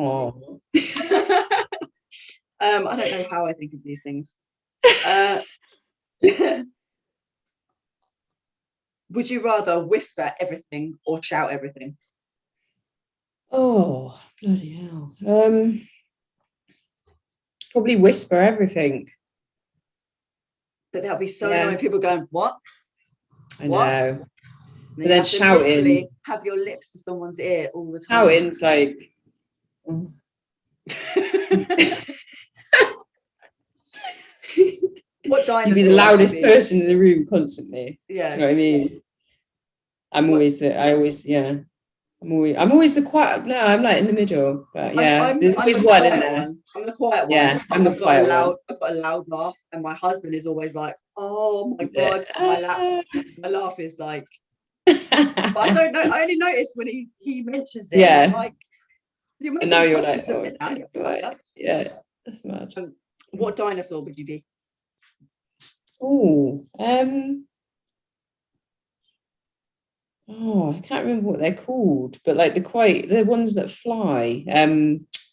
[SPEAKER 1] know how I think of these things. Would you rather whisper everything or shout everything?
[SPEAKER 2] Oh, bloody hell. Probably whisper everything.
[SPEAKER 1] But that'll be so annoying. People going, what?
[SPEAKER 2] I know.
[SPEAKER 1] But then shouting. Have your lips to someone's ear all the time.
[SPEAKER 2] Shouting's like.
[SPEAKER 1] What dinosaur?
[SPEAKER 2] You'd be the loudest person in the room constantly.
[SPEAKER 1] Yeah.
[SPEAKER 2] You know what I mean? I'm always the quiet. No, I'm like in the middle. But yeah, there's always one in there.
[SPEAKER 1] I'm the quiet one.
[SPEAKER 2] Yeah,
[SPEAKER 1] I've got a loud laugh, and my husband is always like, "Oh my god!" My laugh is like. But I don't know. I only noticed when he mentions it.
[SPEAKER 2] Yeah.
[SPEAKER 1] It's like.
[SPEAKER 2] And now you're like, oh, yeah, that's mad.
[SPEAKER 1] What dinosaur would you be?
[SPEAKER 2] Oh, I can't remember what they're called, but like the ones that fly. Are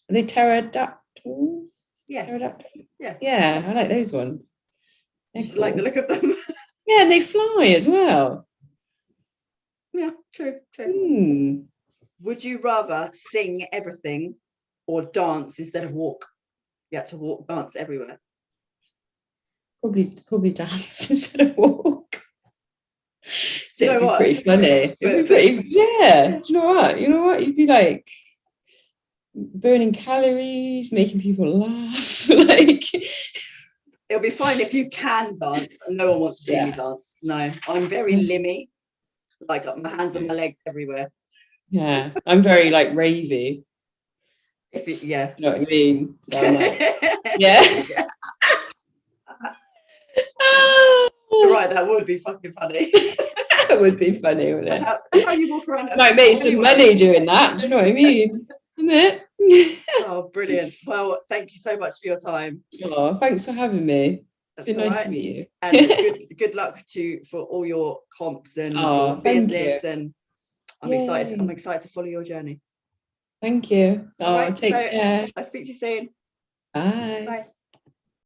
[SPEAKER 2] they pterodactyls?
[SPEAKER 1] Yes.
[SPEAKER 2] Pterodactyls?
[SPEAKER 1] Yes.
[SPEAKER 2] Yeah, I like those ones.
[SPEAKER 1] You just like the look of them.
[SPEAKER 2] Yeah, and they fly as well.
[SPEAKER 1] Yeah, true. Would you rather sing everything or dance instead of walk? You had to dance everywhere.
[SPEAKER 2] Probably dance instead of walk.
[SPEAKER 1] Do you know what?
[SPEAKER 2] Pretty funny. It'd be pretty. Yeah. Do you know what? You'd be like burning calories, making people laugh.
[SPEAKER 1] It'll be fine if you can dance and no one wants to see me dance. No, I'm very limmy. Like my hands and my legs everywhere.
[SPEAKER 2] Yeah, I'm very ravey.
[SPEAKER 1] Yeah.
[SPEAKER 2] You know what I mean? So I'm like, yeah.
[SPEAKER 1] Right, that would be fucking funny.
[SPEAKER 2] That would be funny, wouldn't it?
[SPEAKER 1] That's how you walk around.
[SPEAKER 2] Might make some money doing that. Do you know what I mean? Isn't it?
[SPEAKER 1] Oh, brilliant. Well, thank you so much for your time.
[SPEAKER 2] Oh, thanks for having me. It's been nice to meet you.
[SPEAKER 1] And good luck for all your comps and your business. And I'm excited to follow your journey.
[SPEAKER 2] Thank you.
[SPEAKER 1] All right,
[SPEAKER 2] take care.
[SPEAKER 1] I'll speak to you soon.
[SPEAKER 2] Bye.
[SPEAKER 1] Bye.